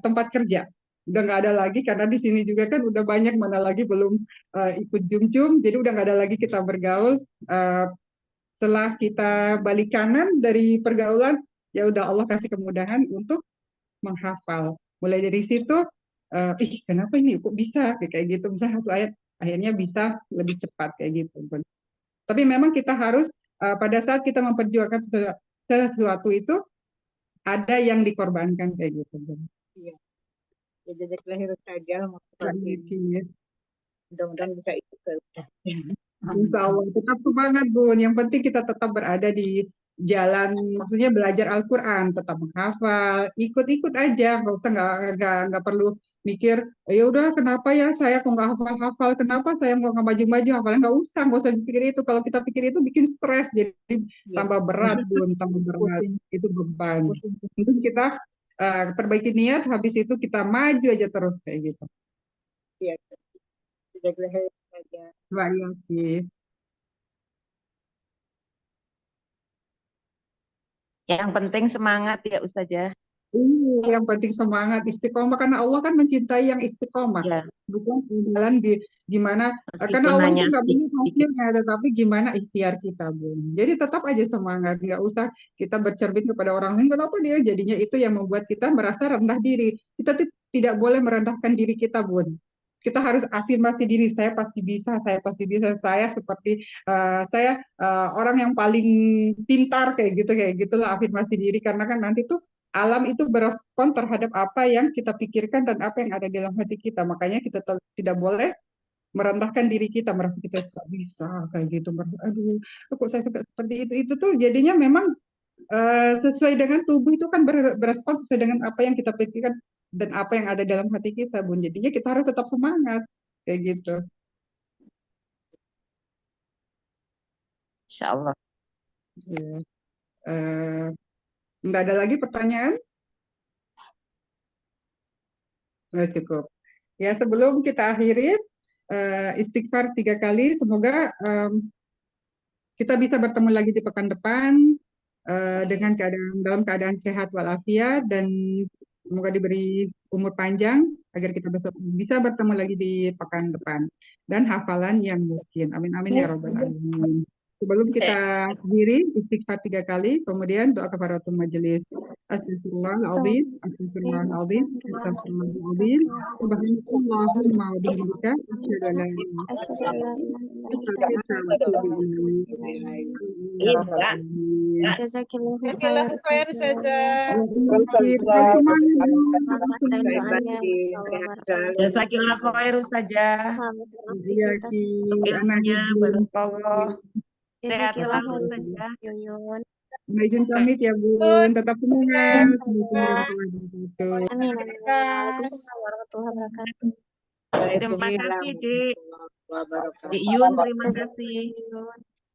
tempat kerja. Udah nggak ada lagi, karena di sini juga kan udah banyak, mana lagi belum ikut jum-jum, jadi udah nggak ada lagi kita bergaul. Setelah kita balik kanan dari pergaulan, ya udah Allah kasih kemudahan untuk menghafal. Mulai dari situ, kenapa ini kok bisa kayak gitu, bisa 1 ayat, akhirnya bisa lebih cepat kayak gitu. Tapi memang kita harus pada saat kita memperjuangkan sesuatu itu ada yang dikorbankan kayak gitu.
Iya. Ya jadi lahir saja mudah-mudahan bisa ikut terus.
Insya Allah tetap semangat Bun. Yang penting kita tetap berada di jalan, maksudnya belajar Al-Quran, tetap menghafal, ikut-ikut aja, nggak perlu mikir, ya udah kenapa ya saya kok nggak hafal-hafal, kenapa saya nggak maju-maju hafalnya, nggak usah pikir itu. Kalau kita pikir itu bikin stres, jadi tambah berat Bun, tambah berat, itu beban. Mungkin kita perbaiki niat, habis itu kita maju aja terus kayak gitu.
Iya. Jadi lahir saja.
Baik.
Yang penting semangat ya Ustazah.
Yang penting semangat, istiqomah, karena Allah kan mencintai yang istiqomah,
Ya.
bukan jalan di gimana, karena Allah itu nggak punya hasilnya, tetapi gimana ikhtiar kita Bun. Jadi tetap aja semangat, nggak usah kita bercermin kepada orang lain, kenapa dia jadinya itu yang membuat kita merasa rendah diri. Kita tidak boleh merendahkan diri kita Bun. Kita harus afirmasi diri, saya pasti bisa, saya seperti saya orang yang paling pintar kayak gitulah, afirmasi diri, karena kan nanti tuh alam itu berespon terhadap apa yang kita pikirkan dan apa yang ada di dalam hati kita. Makanya kita tidak boleh merendahkan diri kita, merasa kita tidak bisa kayak gitu, aduh kok saya seperti itu tuh jadinya memang sesuai dengan tubuh itu kan berespon sesuai dengan apa yang kita pikirkan dan apa yang ada dalam hati kita Bun. Jadinya kita harus tetap semangat kayak gitu.
Insya Allah.
Ya. Nggak ada lagi pertanyaan? Nggak cukup. Ya, sebelum kita akhiri, istighfar 3 kali. Semoga kita bisa bertemu lagi di pekan depan dengan dalam keadaan sehat walafiat, dan semoga diberi umur panjang agar kita bisa bertemu lagi di pekan depan dan hafalan yang mungkin. Amin amin ya robbal alamin. Sebelum kita akhiri, istighfar 3 kali, kemudian doa kafaratul majelis. Astagfirullahaladzim, astagfirullahaladzim, astagfirullahaladzim. Subhanallahumma wa bihamdika, asyhadu an la ilaha illa anta, astaghfiruka wa atubu ilaik.
Jazakillahu
Jazakallahu khair, Ustazah.
Terima semuanya, Bu.
Selamat dan
Baik,
doanya.
Basti.
Masya Allah,
Sehat
barakallah.
selalu.
Jazakillah khair Ustazah.
Selamat
Iya,
beraktivitas.
Ki. Anak
Ilmunya
izin.
barakallah. Sehat
Jazakillah
selalu
khair,
Ustazah.
Yuyun.
Anak izin pamit ya, Bun. Tetap semangat. Assalamualaikum warahmatullahi wabarakatuh.
Amin, amin. Waalaikumsalam warahmatullahi wabarakatuh.
Terima kasih, Dik.
Waalaikumsalam warahmatullahi wabarakatuh.
Dik Yun, terima kasih.
Yuyun.